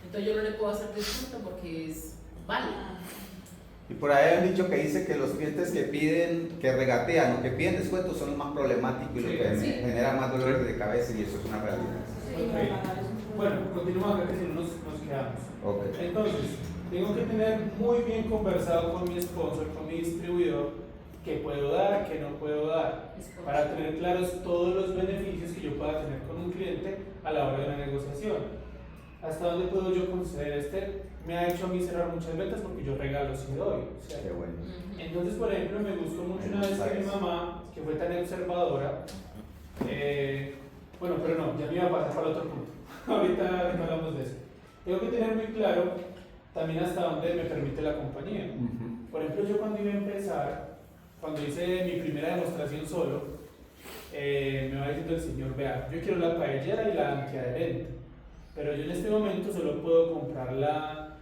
Entonces yo no le puedo hacer descuento porque es válido. Y por ahí hay un dicho que dice que los clientes que piden, que regatean o que piden descuentos son los más problemáticos y los que Sí. generan más dolores de cabeza, y eso es una realidad. Ok. Bueno, continuamos acá que si no nos quedamos. Ok. Entonces, tengo que tener muy bien conversado con mi sponsor, con mi distribuidor, qué puedo dar, qué no puedo dar, para tener claros todos los beneficios que yo pueda tener con un cliente a la hora de una negociación. ¿Hasta dónde puedo yo conceder? Me ha hecho a mí cerrar muchas ventas porque yo regalo si doy. ¿Cierto? Qué bueno. Entonces, por ejemplo, me gustó mucho una vez que mi mamá, que fue tan observadora, bueno, pero no, ya me iba a pasar para el otro punto. Ahorita no hablamos de eso. Tengo que tener muy claro también hasta dónde me permite la compañía. Por ejemplo, yo cuando iba a empezar, cuando hice mi primera demostración solo, me va diciendo el señor, vea, yo quiero la paellera y la antiadherente, pero yo en este momento solo puedo comprar la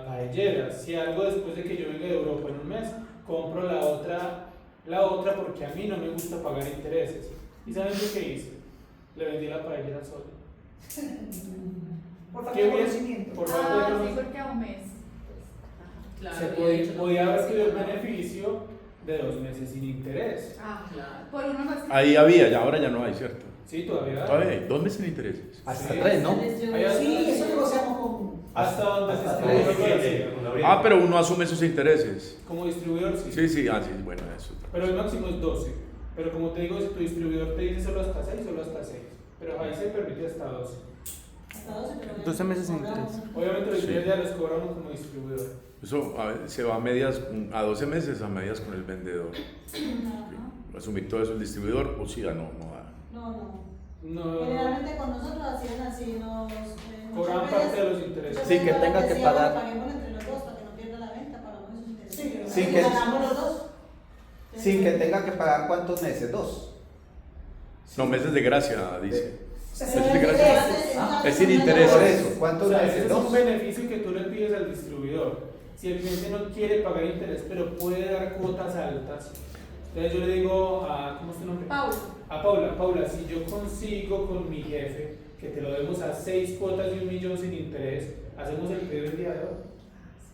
paellera. Si algo después de que yo venga de Europa en un mes, compro la otra porque a mí no me gusta pagar intereses. ¿Y saben lo que hice? Le vendí la paellera solo. Por falta Qué de bien, conocimiento. por falta de Sí, conocimiento. porque a un mes. Claro, Se y de podía, hecho, podía haber sido el sí, beneficio de 2 meses sin interés. Claro. Por uno más. Ahí había, ya ahora ya no hay, ¿cierto? Sí, todavía. Todavía hay 2 meses sin intereses. Hasta Sí. 3, ¿no? Sí, eso negociamos con... Hasta donde se Hasta esté. Ah, pero uno asume sus intereses. Como distribuidor, sí. Sí, sí, bueno, eso. Pero el máximo es 12. Pero como te digo, si tu distribuidor te dice solo hasta 6, solo hasta 6. Pero ahí se permite hasta 12. Hasta 12, pero 12 meses sin cobramos. Obviamente los Sí. intereses ya los cobramos como distribuidor. Eso se va a 12 meses a medias con el vendedor. Ajá. Asumir todo eso el distribuidor, o sí, no da. No. No. Generalmente con nosotros hacían así, nos Cobran parte de los intereses. Sí, que tenga que pagar. Paguemos entre los dos para que no pierda la venta, pagamos esos intereses. Sí, Sí, Y que- ganamos los dos. Sin que tenga que pagar ¿cuántos meses? 2. No, meses de gracia, dice. Se Es ven de gracia. intereses. Es sin intereses. Por eso, O ¿cuántos sea, meses? ese es un 2. beneficio que tú le pides al distribuidor. Si el cliente no quiere pagar interés, pero puede dar cuotas altas, entonces yo le digo a, ¿cómo es tu nombre? Paula. A Paula, si yo consigo con mi jefe que te lo demos a 6 cuotas de 1 millón sin interés, hacemos el pedido el día de hoy.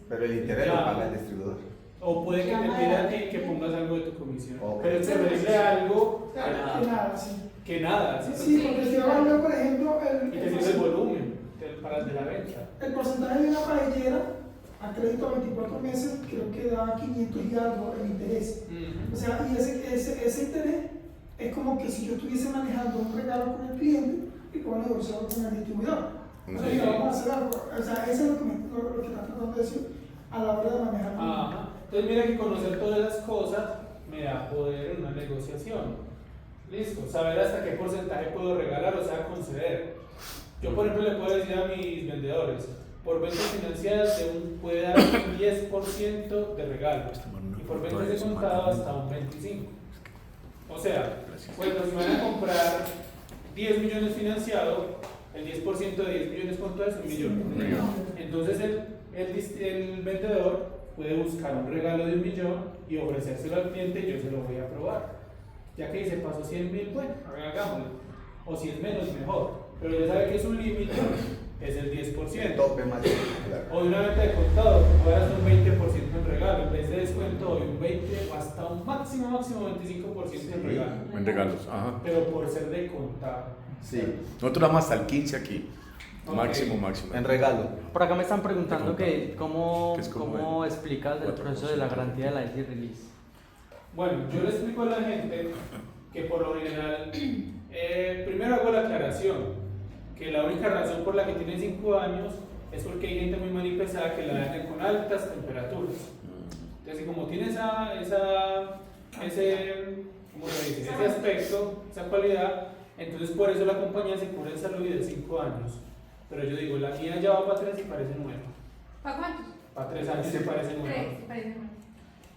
Pero el interés lo paga el distribuidor. O puede que te Llama pida a a- ti que pongas algo de tu comisión. Ok. Pero es preferible algo Claro, que nada, sí. que nada. ¿sí? Sí, porque si yo hablo, por ejemplo, Y te sirve el volumen para el de la venta. el porcentaje de una paellera a crédito a 24 meses creo que da 500 y algo en interés. O sea, y ese interés es como que si yo estuviese manejando un regalo con el cliente y puedo negociarlo con el distribuidor. O sea, Sí. mira, vamos a hacer algo. O sea, eso es lo que está tratando de decir a la hora de manejar. Ajá. Entonces mira que conocer todas las cosas me da poder en una negociación. Listo, saber hasta qué porcentaje puedo regalar, o sea, conceder. Yo por ejemplo le puedo decir a mis vendedores, por ventas financiadas puede dar un 10% de regalo y por ventas de contado hasta un 25%. O sea, pues si van a comprar 10 millones financiado, el 10% de 10 millones ¿cuánto es? 1 millón. Entonces el vendedor puede buscar un regalo de 1 millón y ofrecérselo al cliente y yo se lo voy a aprobar. Ya que se pasó 100.000, bueno, hagámoslo. O si es menos, mejor. Pero ya sabe que su límite es el 10%. Tope más. Claro. O de una venta de contado, voy a hacer un 20% en regalo. En vez de descuento, doy un 20% hasta un máximo 25% en regalo. En regalos, ajá. Pero por ser de contado. Sí, Nosotros damos hasta el 15 aquí. Ok. Máximo. en regalo. Por acá me están preguntando Te que cómo, Que es como cómo explicas el 4%. proceso de la garantía de la easy release. Bueno, yo le explico a la gente que por lo general Primero hago la aclaración, que la única razón por la que tienen 5 años es porque hay gente muy manipulada que la daña con altas temperaturas. Entonces, como tiene ese aspecto, esa cualidad, entonces por eso la compañía se cubre en salud y de 5 años. Pero yo digo, la mía ya va para 3 y parece nueva. ¿Para cuántos? Para 3 años y parece nueva. 3, parece nuevo.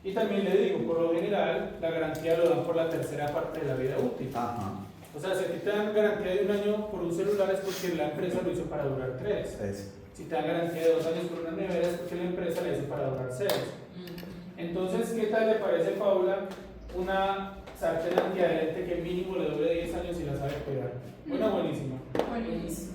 Y también le digo, por lo general, la garantía lo dan por la tercera parte de la vida útil. Ajá. O sea, si a ti te dan garantía de 1 año por un celular es porque la empresa lo hizo para durar 3. Eso. Si te dan garantía de 2 años por una nevera es porque la empresa la hizo para durar 6. Entonces, ¿qué tal le parece, Paula, una sartén antiadherente que mínimo le dure 10 años y la sabe cuidar? Buena, buenísima. Buenísimo.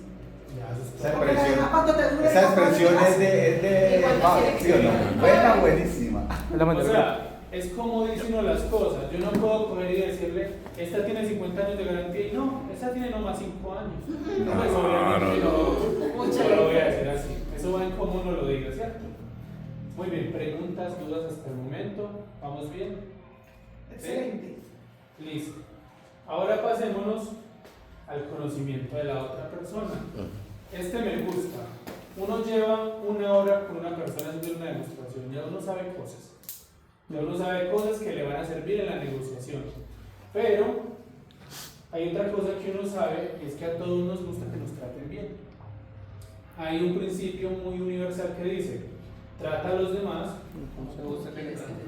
Ya, eso es Esa todo. Porque expresión, además cuando te dure esa como expresión digas, es de Igual que Pablo, si ¿sí o no? eres- Buena, buenísima. Es la O manera. sea, es como dicen uno las cosas. Yo no puedo coger y decirle, esta tiene 50 años de garantía y no, esta tiene nomás 5 años. No, Pues obviamente Mucha no lo voy a decir así. Eso va en cómo uno lo diga, ¿cierto? Muy bien, preguntas, dudas hasta el momento. ¿Vamos bien? excelente. Listo. Ahora pasémonos al conocimiento de la otra persona. Este me gusta. Uno lleva 1 hora con una persona haciendo una demostración, ya uno sabe cosas. Ya uno sabe cosas que le van a servir en la negociación. Pero hay otra cosa que uno sabe, y es que a todos nos gusta que nos traten bien. Hay un principio muy universal que dice, trata a los demás como te gusta que te traten.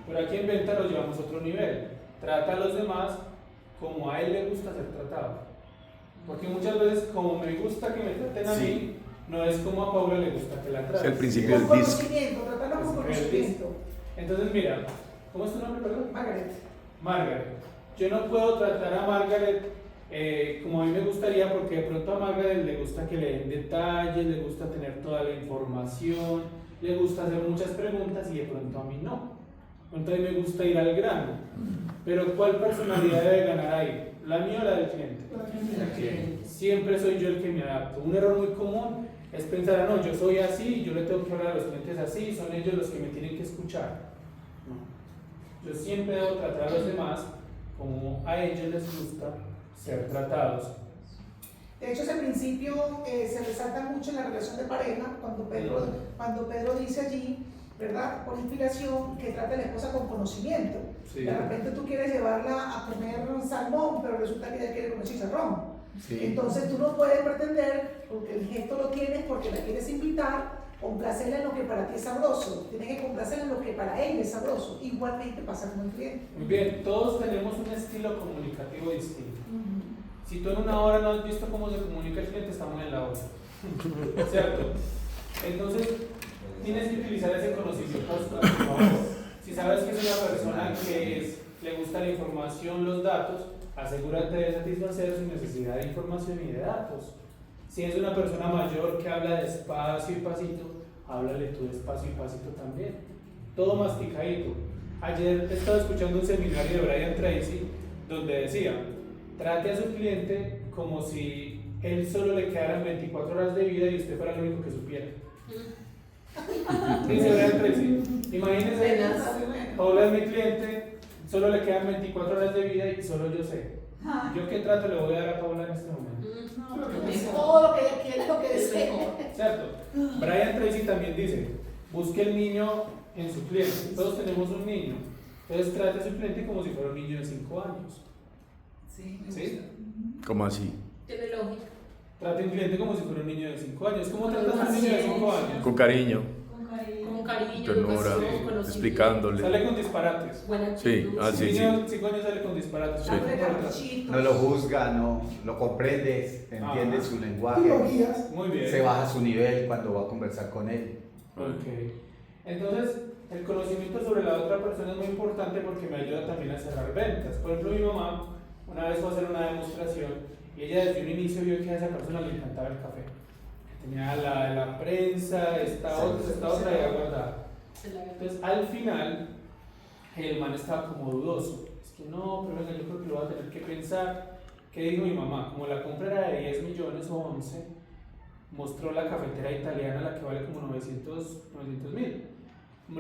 Pero aquí en venta lo llevamos a otro nivel. Trata a los demás como a él le gusta ser tratado. Porque muchas veces, como me gusta que me traten a mí, no es como a Paula le gusta que la Es traten. el principio Con del DISC. conocimiento, tratarlo con conocimiento. Entonces, mira, ¿cómo es tu nombre, perdón? Margaret. Margaret. Yo no puedo tratar a Margaret como a mí me gustaría, porque de pronto a Margaret le gusta que le den detalles, le gusta tener toda la información, le gusta hacer muchas preguntas y de pronto a mí no. Entonces a mí me gusta ir al grano. Pero ¿cuál personalidad debe ganar ahí? ¿La mía o la del cliente? Siempre soy yo el que me adapto. Un error muy común es pensar, no, yo soy así, yo le tengo que hablar a los clientes así, son ellos los que me tienen que escuchar. No. Yo siempre debo tratar a los demás como a ellos les gusta ser tratados. De hecho, ese principio se resalta mucho en la relación de pareja, cuando Pedro dice allí, ¿verdad? Por inspiración, que trata a la esposa con conocimiento. Sí. De repente tú quieres llevarla a comer salmón, pero resulta que ella quiere comer chicharrón. Sí. Entonces tú no puedes pretender, porque el gesto lo tienes porque la quieres invitar, complacerla en lo que para ti es sabroso. Tienes que complacerla en lo que para él es sabroso. Igualmente pasa con el cliente. Muy bien, todos tenemos un estilo comunicativo distinto. Si tú en 1 hora no has visto cómo se comunica el cliente, estamos en la hora. ¿Cierto? Entonces, tienes que utilizar ese conocimiento a tu favor. Si sabes que es una persona que le gusta la información, los datos, asegúrate de satisfacer su necesidad de información y de datos. Si es una persona mayor que habla despacio y pasito, háblale tú despacio y pasito también. Todo masticadito. Ayer estaba escuchando un seminario de Brian Tracy donde decía, trate a su cliente como si él solo le quedaran 24 horas de vida y usted fuera el único que supiera. Dice Brian Tracy, imagínese, Paula es mi cliente, solo le quedan 24 horas de vida y solo yo sé. ¿Yo qué trato le voy a dar a Paula en este momento? Todo lo que ella quiere, lo que Es desea. mejor. ¿Cierto? Brian Tracy también dice, busque el niño en su cliente. Todos tenemos un niño. Entonces trate a su cliente como si fuera un niño de 5 años. Sí, me ¿Sí? gusta. ¿Cómo así? Tiene lógica. Trate a un cliente como si fuera un niño de 5 años. ¿Cómo tratas a un niño de 5 años? Con cariño, Con cariño. Con cariño, ternura, educación, conocimiento. explicándole. Sale con disparates. Buena Sí, actitud. ah, sí, Un sí. niño de 5 años sale con disparates. Sí. Dándole ¿Cómo lo tratas? caprichitos. No lo juzga, no lo comprendes, entiende Ajá. su Y lo lenguaje, guías. Muy bien. se baja su nivel cuando va a conversar con él. Ok. Entonces, el conocimiento sobre la otra persona es muy importante porque me ayuda también a cerrar ventas. Por ejemplo, mi mamá una vez fue a hacer una demostración y ella desde un inicio vio que a esa persona le encantaba el café. Tenía la prensa, esta otra y guardada. Se la Entonces, al final, el man estaba como dudoso. Es que no, pero venga, yo creo que lo voy a tener que pensar. ¿Qué dijo mi mamá? Como la compra era de 10 millones o 11, mostró la cafetera italiana, la que vale como 900.000.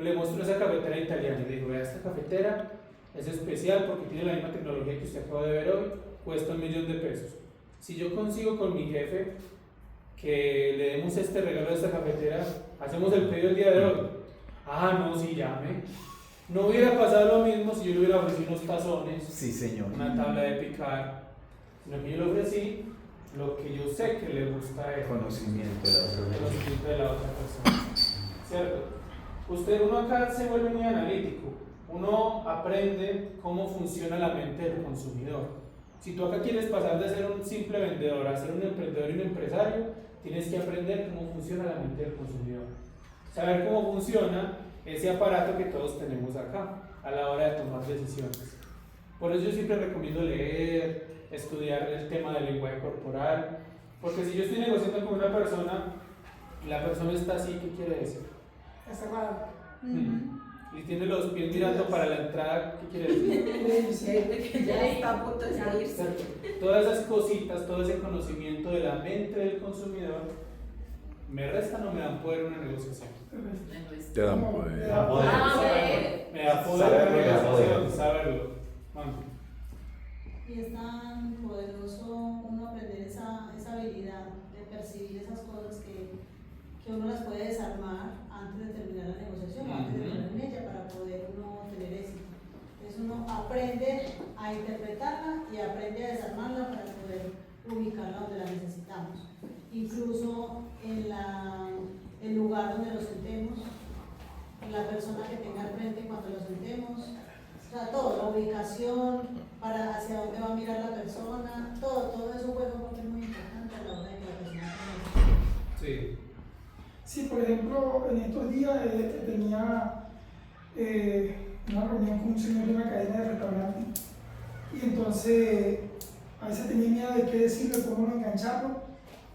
Le mostró esa cafetera italiana y le dijo, vea, esta cafetera es especial porque tiene la misma tecnología que usted acaba de ver hoy cuesta $1.000.000. Si yo consigo con mi jefe que le demos este regalo a esta cafetera, hacemos el pedido el día de hoy. Ah, no, si llame. No hubiera pasado lo mismo si yo le hubiera ofrecido unos tazones, Sí, señor. una tabla de picar, sino que yo le ofrecí lo que yo sé que le gusta a él, Conocimiento de la otra el persona. conocimiento de la otra persona. ¿Cierto? Uno acá se vuelve muy analítico, uno aprende cómo funciona la mente del consumidor. Si tú acá quieres pasar de ser un simple vendedor a ser un emprendedor y un empresario, tienes que aprender cómo funciona la mente del consumidor. Saber cómo funciona ese aparato que todos tenemos acá a la hora de tomar decisiones. Por eso yo siempre recomiendo leer, estudiar el tema del lenguaje corporal, porque si yo estoy negociando con una persona y la persona está así, ¿qué quiere decir? Está cerrado. Y tiene los pies mirando para la entrada, ¿qué quiere decir? Que ya está a punto de salirse. Todas esas cositas, todo ese conocimiento de la mente del consumidor, ¿me restan o me dan poder en una negociación? Te dan Como- poder. te da poder. Me da poder en la negociación, saberlo. Mami. Y es tan poderoso uno aprender esa habilidad de percibir esas cosas que uno las puede desarmar antes de terminar la negociación, antes de entrar en ella, para poder uno tener éxito. Entonces uno aprende a interpretarla y aprende a desarmarla para poder ubicarla donde la necesitamos. Incluso en el lugar donde lo sentemos, la persona que tenga al frente cuando lo sentemos, o sea, todo, la ubicación, para hacia dónde va a mirar la persona, todo eso juega un papel muy importante a la hora de que la persona tenga. Sí. Sí, por ejemplo, en estos días tenía una reunión con un señor de una cadena de restaurantes y entonces a veces tenía miedo de qué decirle, cómo engancharlo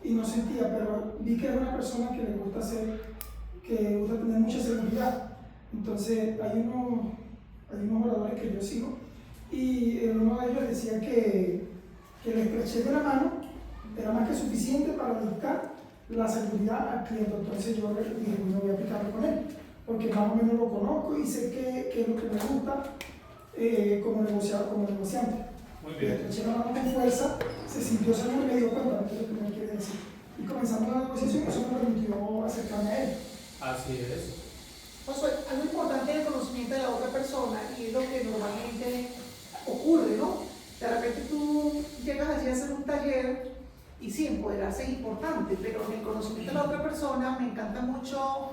y no sentía, pero vi que era una persona que le gusta que gusta tener mucha seguridad. Entonces hay unos oradores que yo sigo y uno de ellos decía que el estrechez de la mano era más que suficiente para dictar la seguridad al cliente. Entonces yo le dije, bueno, voy a aplicarlo con él, porque más o menos lo conozco y sé qué es lo que me gusta como negociador, como negociante. Muy Le bien. estreché la mano con fuerza, se sintió seguro y me dio cuenta de qué es lo que me quiere decir. Y comenzamos la negociación y eso me permitió acercarme a él. Así es. Pues algo importante es el conocimiento de la otra persona y es lo que normalmente ocurre, ¿no? De repente tú llegas allí a hacer un taller y sí, empoderarse es importante, pero en el conocimiento de la otra persona me encanta mucho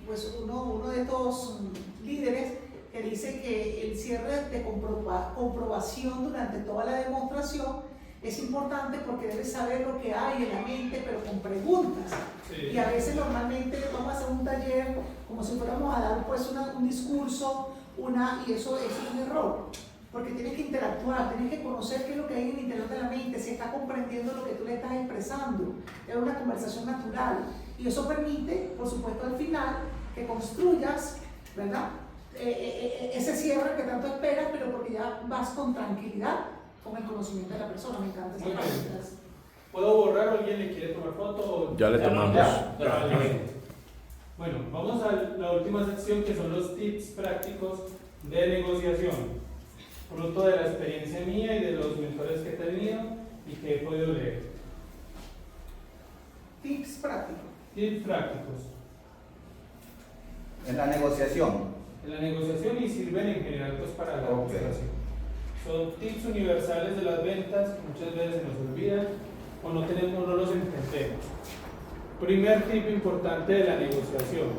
pues uno de estos líderes que dice que el cierre de comprobación durante toda la demostración es importante porque debes saber lo que hay en la mente, pero con preguntas. Sí. Y a veces normalmente vamos a hacer un taller como si fuéramos a dar pues un discurso, y eso es un error. Porque tienes que interactuar, tienes que conocer qué es lo que hay en el interior de la mente, si está comprendiendo lo que tú le estás expresando. Es una conversación natural. Y eso permite, por supuesto, al final, que construyas, ¿verdad? Ese cierre que tanto esperas, pero porque ya vas con tranquilidad con el conocimiento de la persona. Me encanta esa Muy bien. parte. ¿Puedo borrar o alguien le quiere tomar foto? Ya le tomamos. Ya, listo. Bueno, vamos a la última sección que son los tips prácticos de negociación. Fruto de la experiencia mía y de los mentores que he tenido y que he podido leer. Tips prácticos. Tips prácticos. En la negociación. En la negociación y sirven en general pues para la Ok. demostración. Son tips universales de las ventas que muchas veces se nos olvidan o no los entendemos. Primer tip importante de la negociación.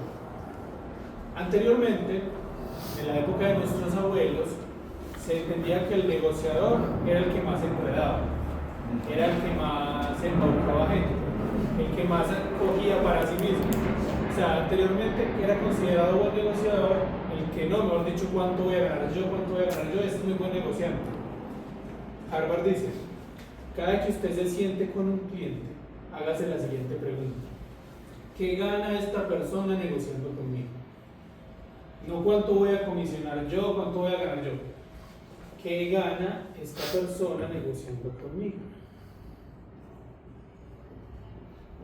Anteriormente, en la época de nuestros abuelos, se entendía que el negociador era el que más enredaba, era el que más embaucaba gente, el que más cogía para sí mismo. O sea, anteriormente era considerado buen negociador el que no, mejor dicho, cuánto voy a ganar yo, este es muy buen negociante. Harvard dice, cada vez que usted se siente con un cliente, hágase la siguiente pregunta: ¿qué gana esta persona negociando conmigo? No cuánto voy a comisionar yo, cuánto voy a ganar yo. ¿Qué gana esta persona negociando conmigo?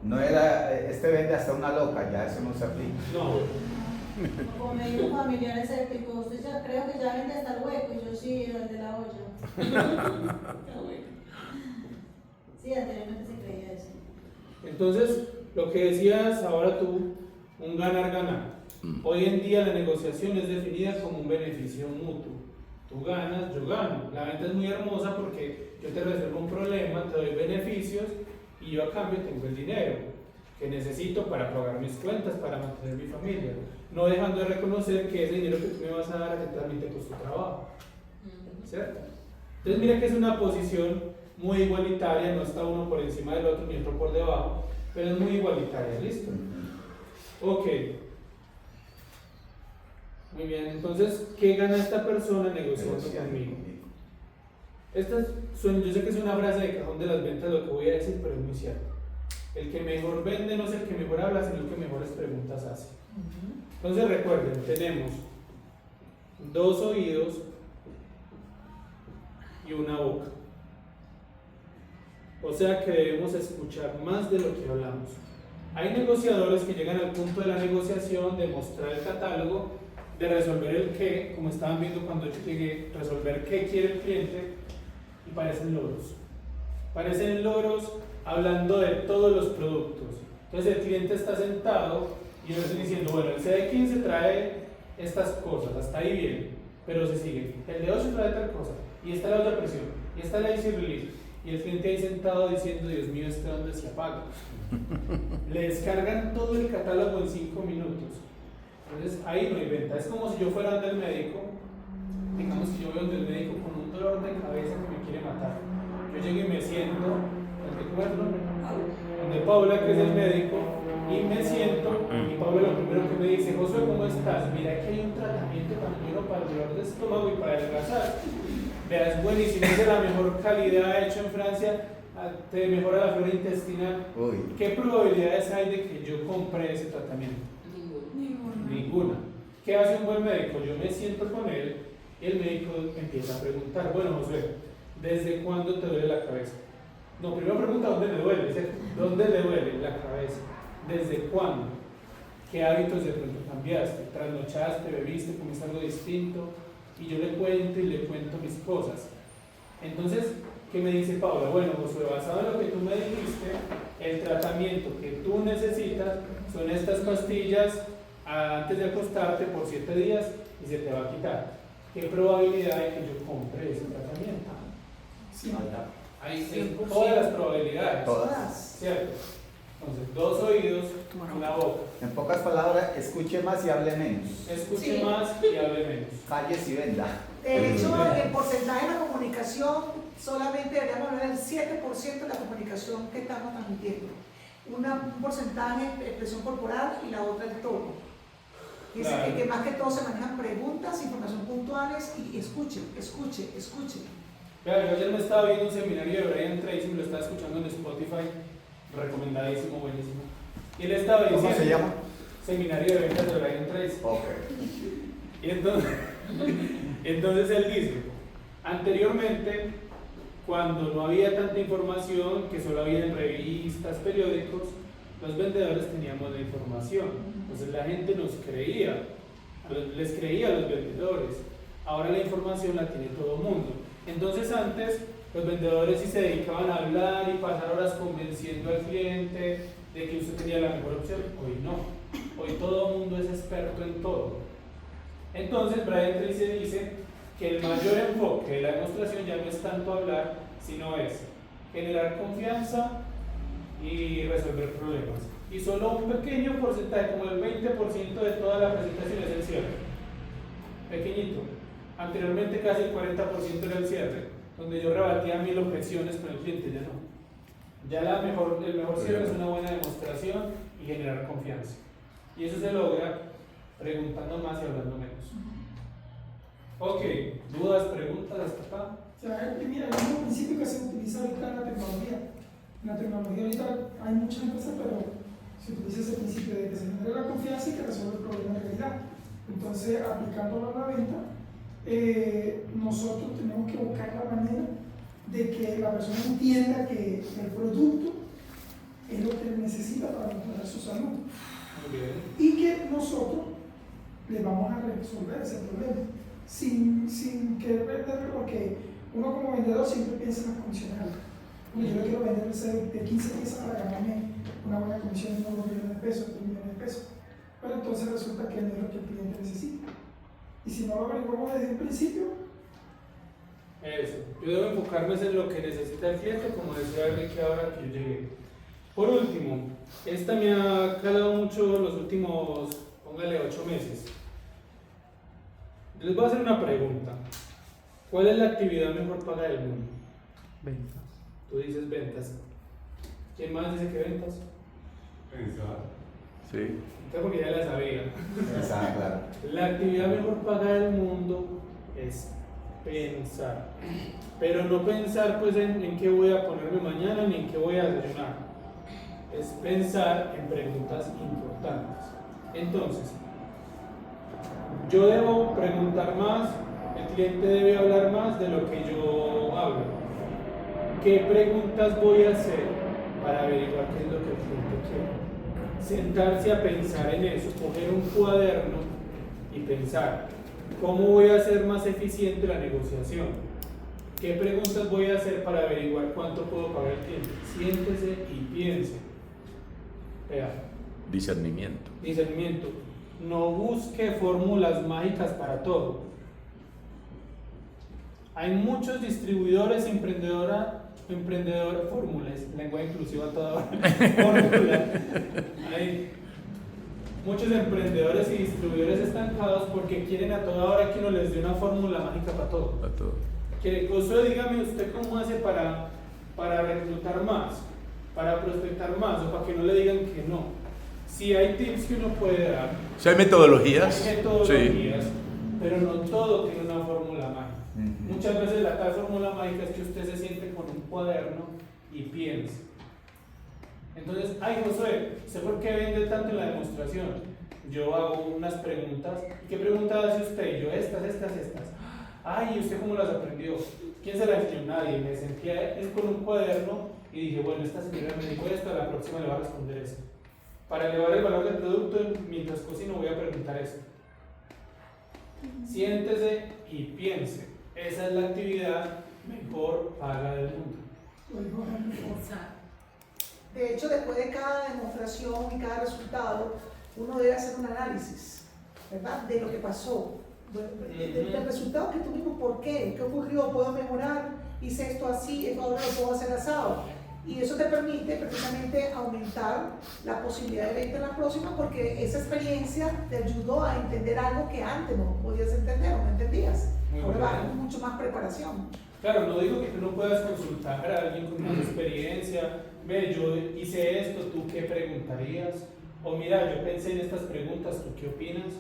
No era, este vende hasta una loca, ya eso no se aplica. No, Como me dijo un familiar escéptico, usted ya creo que ya vende hasta el hueco, y yo sí, el de la olla. Sí, anteriormente se creía eso. Entonces, lo que decías ahora tú, un ganar-ganar. Hoy en día la negociación es definida como un beneficio mutuo. Tú ganas, yo gano. La venta es muy hermosa porque yo te resuelvo un problema, te doy beneficios y yo a cambio tengo el dinero que necesito para pagar mis cuentas, para mantener mi familia. No dejando de reconocer que ese dinero que tú me vas a dar a ti también te costó trabajo. ¿Cierto? Entonces mira que es una posición muy igualitaria, no está uno por encima del otro ni otro por debajo, pero es muy igualitaria, ¿listo? Ok. Muy bien, entonces, ¿qué gana esta persona negociando conmigo? Yo sé que es una frase de cajón de las ventas lo que voy a decir, pero es muy cierto. El que mejor vende no es el que mejor habla, sino el que mejores preguntas hace. Entonces recuerden, tenemos 2 oídos y una boca. O sea que debemos escuchar más de lo que hablamos. Hay negociadores que llegan al punto de la negociación de mostrar el catálogo, de resolver el qué, como estaban viendo cuando yo llegué, resolver qué quiere el cliente, y parecen loros. Parecen loros hablando de todos los productos. Entonces el cliente está sentado y yo estoy diciendo, bueno, el CD15 trae estas cosas, hasta ahí bien, pero se sigue. El de 8 trae tal cosa, y esta es la otra presión, y esta es la easy release. Y el cliente ahí sentado diciendo, Dios mío, ¿este dónde se apaga? Le descargan todo el catálogo en 5 minutos. Entonces ahí no hay venta. Es como si yo fuera donde el médico, digamos que yo voy donde el médico con un dolor de cabeza que me quiere matar. Yo llego y me siento, ¿cómo es el nombre? Donde Paula, que es el médico, y me siento, y Paula lo primero que me dice, Josué, ¿cómo estás? Mira que hay un tratamiento tan bueno para el dolor de estómago y para adelgazar. Veas, buenísimo, es de la mejor calidad, hecho en Francia, te mejora la flora intestinal. Uy. ¿Qué probabilidades hay de que yo compre ese tratamiento? Ninguna. ¿Qué hace un buen médico? Yo me siento con él y el médico empieza a preguntar, bueno, Josué, ¿desde cuándo te duele la cabeza? No, primero pregunta dónde me duele, ¿cierto? ¿Dónde le duele la cabeza? ¿Desde cuándo? ¿Qué hábitos de pronto cambiaste? ¿Trasnochaste, bebiste, comiste algo distinto? Y yo le cuento y le cuento mis cosas. Entonces, ¿qué me dice Paula? Bueno, Josué, basado en lo que tú me dijiste, el tratamiento que tú necesitas son estas pastillas antes de acostarte por 7 días y se te va a quitar. ¿Qué probabilidad hay que yo compre ese tratamiento? Sí. Hay todas las probabilidades. Todas. ¿Cierto? Entonces, 2 oídos, una boca. En pocas palabras, escuche más y hable menos. Escuche Sí. más y hable menos. Calles y venda. De hecho, el porcentaje de la comunicación solamente deberíamos hablar del 7% de la comunicación que estamos transmitiendo. Un porcentaje de expresión corporal y la otra el tono. Dice Claro. que más que todo se manejan preguntas, información puntuales y escuche. Vea, yo ayer me estaba viendo un seminario de Brian Tracy, me lo estaba escuchando en Spotify, recomendadísimo, buenísimo. Y él estaba diciendo... ¿Cómo se llama? Seminario de ventas de Brian Tracy. Ok. Y entonces él dice, anteriormente, cuando no había tanta información, que solo había en revistas, periódicos, los vendedores teníamos la información. Entonces la gente nos creía, les creía a los vendedores. Ahora la información la tiene todo el mundo. Entonces antes los vendedores sí se dedicaban a hablar y pasar horas convenciendo al cliente de que usted tenía la mejor opción. Hoy no. Hoy todo el mundo es experto en todo. Entonces Brian Tracy dice que el mayor enfoque de la demostración ya no es tanto hablar, sino es generar confianza y resolver problemas. Y solo un pequeño porcentaje, como el 20% de toda la presentación es el cierre. Pequeñito. Anteriormente casi el 40% era el cierre, donde yo rebatía 1000 objeciones con el cliente, ya no. Ya el mejor cierre es una buena demostración y generar confianza. Y eso se logra preguntando más y hablando menos. Ok, ¿dudas, preguntas hasta acá? O sea, mira, el mismo principio que se utiliza ahorita en la tecnología. En la tecnología ahorita hay muchas empresas, pero se utiliza ese principio de que se genera la confianza y que resuelve el problema de realidad. Entonces, aplicándolo a la venta, nosotros tenemos que buscar la manera de que la persona entienda que el producto es lo que necesita para mejorar su salud. Muy bien. Y que nosotros le vamos a resolver ese problema. Sin querer venderlo, porque uno como vendedor siempre piensa en las comisiones altas. Yo le quiero vender de 15 piezas para ganarme una buena comisión de 1 millón de pesos, 3 millones de pesos. Pero entonces resulta que no es lo que el cliente necesita. Y si no lo averiguamos desde un principio, Eso. Yo debo enfocarme en lo que necesita el cliente, como decía Enrique ahora que yo llegué. Por último, esta me ha calado mucho los últimos, póngale 8 meses. Les voy a hacer una pregunta. ¿Cuál es la actividad mejor paga del mundo? Ventas. Tú dices ventas. ¿Quién más dice que ventas? Sí. Usted porque ya la sabía. Esa, claro. La actividad mejor pagada del mundo es pensar. Pero no pensar pues en qué voy a ponerme mañana ni en qué voy a desayunar. Es pensar en preguntas importantes. Entonces, yo debo preguntar más, el cliente debe hablar más de lo que yo hablo. ¿Qué preguntas voy a hacer para averiguar qué es lo que el cliente quiere? Sentarse a pensar en eso, coger un cuaderno y pensar, ¿cómo voy a hacer más eficiente la negociación? ¿Qué preguntas voy a hacer para averiguar cuánto puedo pagar el cliente? Siéntese y piense. Vea, Discernimiento. discernimiento. No busque fórmulas mágicas para todo. Hay muchos distribuidores, fórmulas, lengua inclusiva a toda hora. Fórmula. Hay muchos emprendedores y distribuidores estancados porque quieren a toda hora que uno les dé una fórmula mágica para todo. A todo. Que dígame usted cómo hace para reclutar más, para prospectar más o para que no le digan que no. Si hay tips que uno puede dar, Si hay metodologías. hay metodologías, pero no todo tiene una fórmula mágica. Muchas veces la tal fórmula mágica es que usted se siente con un cuaderno y piense. Entonces, ay Josué, ¿sé por qué vende tanto en la demostración? Yo hago unas preguntas. ¿Qué preguntas hace usted? Y yo estas. Ay, ¿y usted cómo las aprendió? ¿Quién se las enseñó? Nadie. Me sentía con un cuaderno y dije, bueno, esta señora me dijo esto, a la próxima le va a responder eso. Para elevar el valor del producto, mientras cocino voy a preguntar esto. Siéntese y piense. Esa es la actividad mejor paga del mundo. lo dijo Henry Ford. Pensar. De hecho, después de cada demostración y cada resultado, uno debe hacer un análisis, ¿verdad? De lo que pasó, del resultado que tuvimos, ¿por qué? ¿Qué ocurrió? ¿Puedo mejorar? Hice esto así, esto ahora lo puedo hacer asado. Y eso te permite precisamente aumentar la posibilidad de venta en la próxima, porque esa experiencia te ayudó a entender algo que antes no podías entender o no entendías. Muy Ahora bien. va con mucho más preparación. Claro, no digo que tú no puedas consultar a alguien con más experiencia. Ve, yo hice esto, ¿tú qué preguntarías? O mira, yo pensé en estas preguntas, ¿tú qué opinas?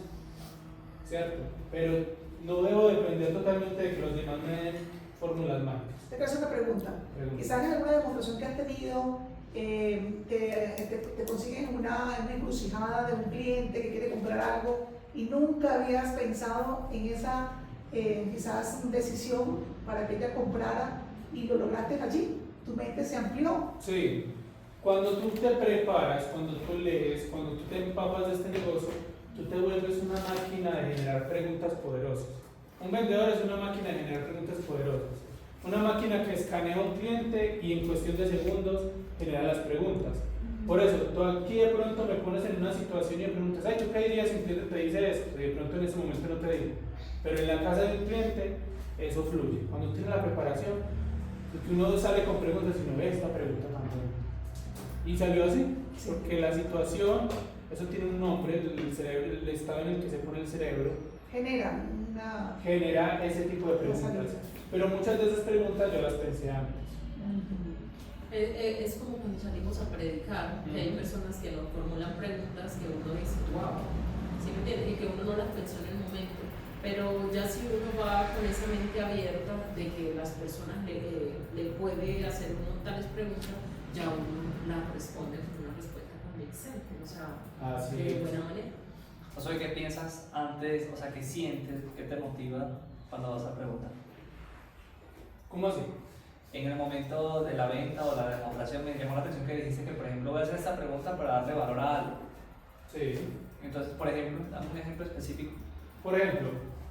¿Cierto? Pero no debo depender totalmente de que los demás me den fórmulas mágicas. Te quiero hacer una pregunta. Quizás en alguna demostración que has tenido, te consiguen una encrucijada de un cliente que quiere comprar algo y nunca habías pensado en esa quizás decisión para que ella comprara y lo lograste allí. Tu mente se amplió. Sí, cuando tú te preparas, cuando tú lees, cuando tú te empapas de este negocio, tú te vuelves una máquina de generar preguntas poderosas. Un vendedor es una máquina de generar preguntas poderosas. Una máquina que escanea a un cliente y en cuestión de segundos genera las preguntas. Por eso, tú aquí de pronto me pones en una situación y me preguntas, ay, ¿tú qué dirías si un cliente te dice esto? Y de pronto en ese momento no te digo. Pero en la casa de un cliente, eso fluye. Cuando tienes la preparación, porque uno sale con preguntas y uno ve esta pregunta también. Y salió así, porque la situación, eso tiene un nombre, el cerebro, el estado en el que se pone el cerebro, Genera una... genera ese tipo de preguntas. Pero muchas de esas preguntas yo las pensé antes. Es como cuando salimos a predicar, que hay personas que nos formulan preguntas que uno dice, wow, ¿sí me entiendes? Y que uno no las pensó en el momento. Pero ya si uno va con esa mente abierta de que las personas le puede hacer uno tales preguntas, ya uno la responde con una respuesta convincente, o sea, Así de es. buena manera. O sea, ¿qué piensas antes? O sea, ¿qué sientes? ¿Qué te motiva cuando vas a preguntar? ¿Cómo así? En el momento de la venta o la demostración me llamó la atención que dijiste que, por ejemplo, voy a hacer esta pregunta para darle valor a algo. Sí. Entonces, por ejemplo, dame un ejemplo específico. Por ejemplo,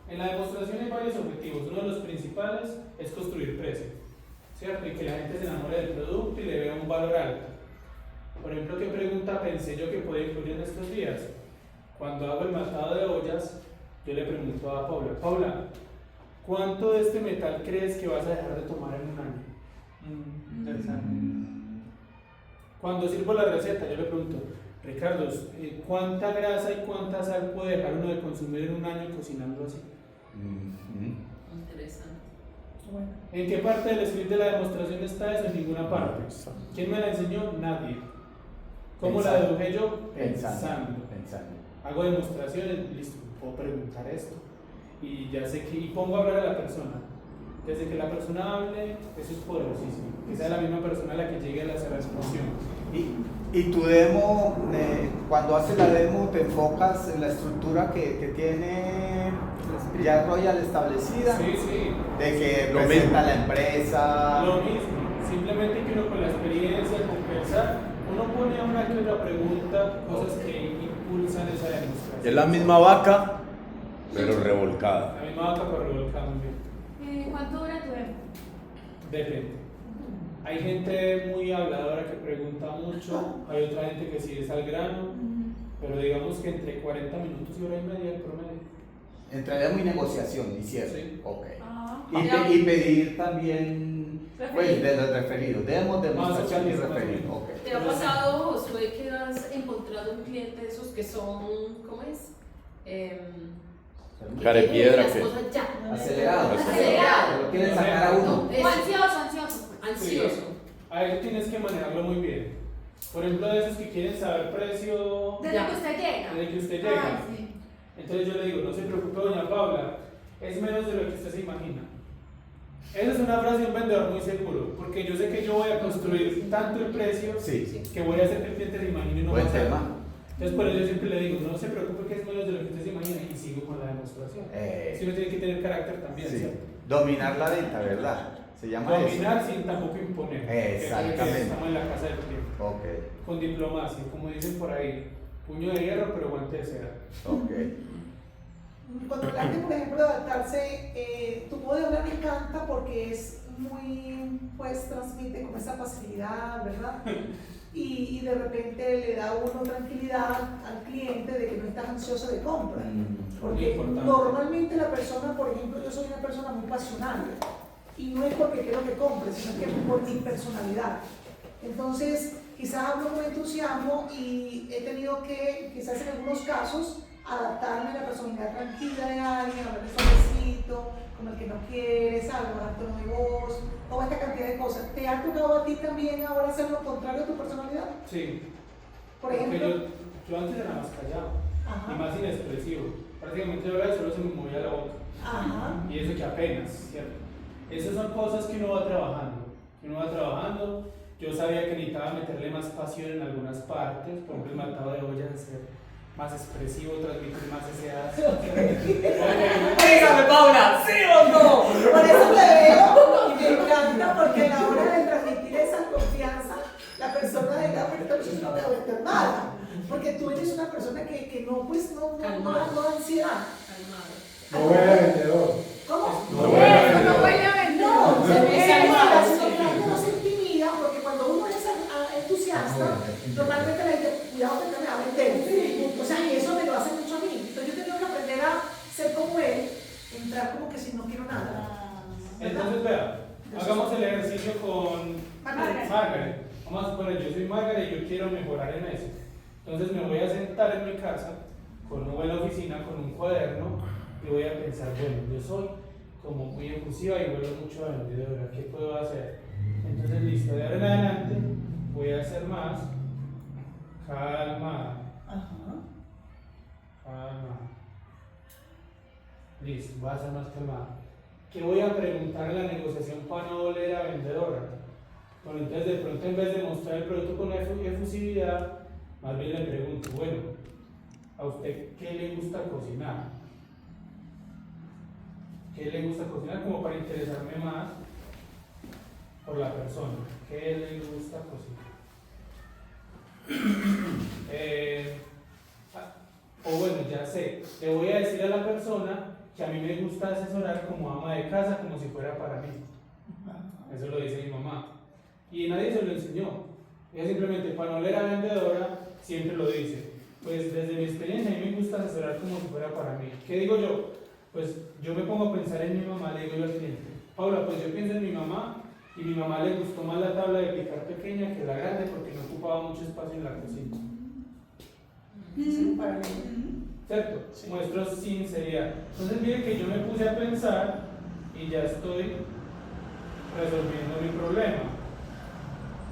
en la demostración hay varios objetivos. Uno de los principales es construir precio, ¿cierto? Y que la gente se enamore del producto y le vea un valor alto. Por ejemplo, ¿qué pregunta pensé yo que puede incluir en estos días? Cuando hago el matado de ollas, yo le pregunto a Paula, Paula, ¿cuánto de este metal crees que vas a dejar de tomar en un año? Interesante. Cuando sirvo la receta, yo le pregunto, Ricardo, ¿cuánta grasa y cuánta sal puede dejar uno de consumir en un año cocinando así? Interesante. Bueno, ¿En qué parte del script de la demostración está eso? En ninguna parte. ¿Quién me la enseñó? Nadie. ¿Cómo la deduje yo? Pensando. Hago demostraciones, listo, puedo preguntar esto. Y ya sé que, y pongo a hablar a la persona. Desde que la persona hable, eso es poderosísimo. Que sea la misma persona la que llegue a la resolución. Y tu demo, cuando haces la demo, te enfocas en la estructura que tiene ya Royal establecida, Sí, sí. de que Lo presenta mismo. la empresa. Lo mismo. Simplemente que uno con la experiencia, con pensar, uno pone una que otra pregunta, cosas que impulsan esa demostración. Es la misma vaca, pero revolcada. La misma vaca pero revolcada muy bien. ¿Cuánto dura tu demo? Depende. Hay gente muy habladora que pregunta mucho, hay otra gente que sí es al grano, pero digamos que entre 40 minutos y hora y media el promedio. Entre demo y negociación, hicieron. Sí. Ok. Ah, Y pedir también, pues, de los referidos, demos, demostración y Más o menos. referido. Ok. ¿Te ha pasado, Josué, que has encontrado un cliente de esos que son, ¿cómo es? Que Carepiedra, quieren que- las cosas ya. Acelerado. Acelerado. Lo quieren sacar a uno. Eso. O ansioso. Ansioso. Ahí tienes que manejarlo muy bien. Por ejemplo, de esos que quieren saber precio Desde que usted llega. desde que usted llega. Ah, sí. Entonces yo le digo, no se preocupe, doña Paula, es menos de lo que usted se imagina. Esa es una frase de un vendedor muy seguro, porque yo sé que yo voy a construir tanto el precio Sí. que voy a hacer que el cliente se imagine y no Buen va a ser. tema. Entonces por eso yo siempre le digo, no se preocupe que es menos de lo que usted se imagina y sigo con la demostración. Si uno tiene que tener carácter también, Sí. ¿cierto? Dominar la venta, ¿verdad? Se llama Dominar sin tampoco imponer. Exactamente. Que estamos en la casa del cliente. eso. Ok. Con diplomacia, como dicen por ahí, puño de hierro pero guante de cera. Ok. cuando hablaste, por ejemplo, de adaptarse, tu modo de hablar me encanta porque es muy, pues transmite como esa facilidad, ¿verdad? Y de repente le da a uno tranquilidad al cliente de que no estás ansioso de compra. Porque Importante. normalmente la persona, por ejemplo, yo soy una persona muy pasional y no es porque quiero que compre, sino que es por mi personalidad. Entonces, quizás hablo con entusiasmo y he tenido que, quizás en algunos casos, adaptarme a la personalidad tranquila de alguien, hablar suavecito, como el que no quiere, ¿sabes? Bajar tono de voz, toda esta cantidad de cosas. ¿Te ha tocado a ti también ahora hacer lo contrario a tu personalidad? Sí. Por Porque ejemplo, yo antes era más callado y ajá, más inexpresivo. Prácticamente ahora solo se me movía la boca. ajá, Y eso que apenas, ¿cierto? Esas son cosas que uno va trabajando. Yo sabía que necesitaba meterle más pasión en algunas partes, por ejemplo, el matado de ollas, ser más expresivo, transmitir más ese Dígame, Paula, ¿sí o no? por eso te veo y me encanta porque a la hora de transmitir esa confianza, la persona dirá, pero esta persona no me va a meter nada. Porque tú eres una persona que no, pues, no da ansiedad. Calmado. No voy a vendedor. ¿Cómo? No voy a Eso no vendedor. huele a vender. No, Se me es calma. sino que la gente no se intimida porque cuando uno es entusiasta, normalmente la gente, cuidado que me va a vender. O sea, y eso me lo hace mucho a mí. Entonces yo tengo que aprender a ser como él, entrar como que si no quiero nada. Entonces, vea, hagamos el ejercicio con Margaret. Margaret. Vamos a suponer, yo soy Margaret y yo quiero mejorar en eso. Entonces me voy a sentar en mi casa con una buena oficina, con un cuaderno y voy a pensar, bueno, yo soy como muy efusiva y vuelvo mucho a vendedora, ¿qué puedo hacer? Entonces, listo, de ahora en adelante voy a hacer más calma, Ajá. calma. Listo, voy a ser más calmada. ¿Qué voy a preguntar en la negociación para no doler a vendedora? Bueno, entonces de pronto en vez de mostrar el producto con efusividad, más bien le pregunto, bueno, ¿a usted qué le gusta cocinar? ¿Qué le gusta cocinar? Como para interesarme más por la persona. ¿Qué le gusta cocinar? le voy a decir a la persona que a mí me gusta asesorar como ama de casa, como si fuera para mí. Eso lo dice mi mamá. Y nadie se lo enseñó. Ella simplemente, para no leer a vendedora, siempre lo dice. Pues desde mi experiencia, a mí me gusta asesorar como si fuera para mí. ¿Qué digo yo? Pues yo me pongo a pensar en mi mamá, le digo yo al cliente, Paula, pues yo pienso en mi mamá, y mi mamá le gustó más la tabla de picar pequeña que la grande porque no ocupaba mucho espacio en la cocina. ¿Cierto? Sí. Muestro sinceridad. Entonces mire que yo me puse a pensar y ya estoy resolviendo mi problema.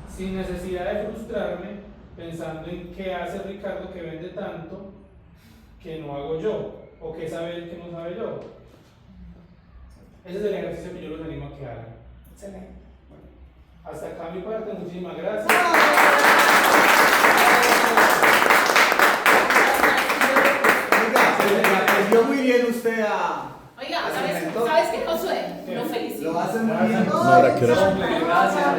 Sin necesidad de frustrarme pensando en qué hace Ricardo que vende tanto que no hago yo, o qué sabe él que no sabe yo. Ese es el ejercicio que yo los animo a que hagan. Excelente. Hasta acá mi parte, muchísimas gracias. Oiga, le atendió muy bien usted a... Oiga, ¿Al ¿sabes segmento? qué, Josué? Lo felicito. Lo hace muy bien. No, ahora quiero- Gracias.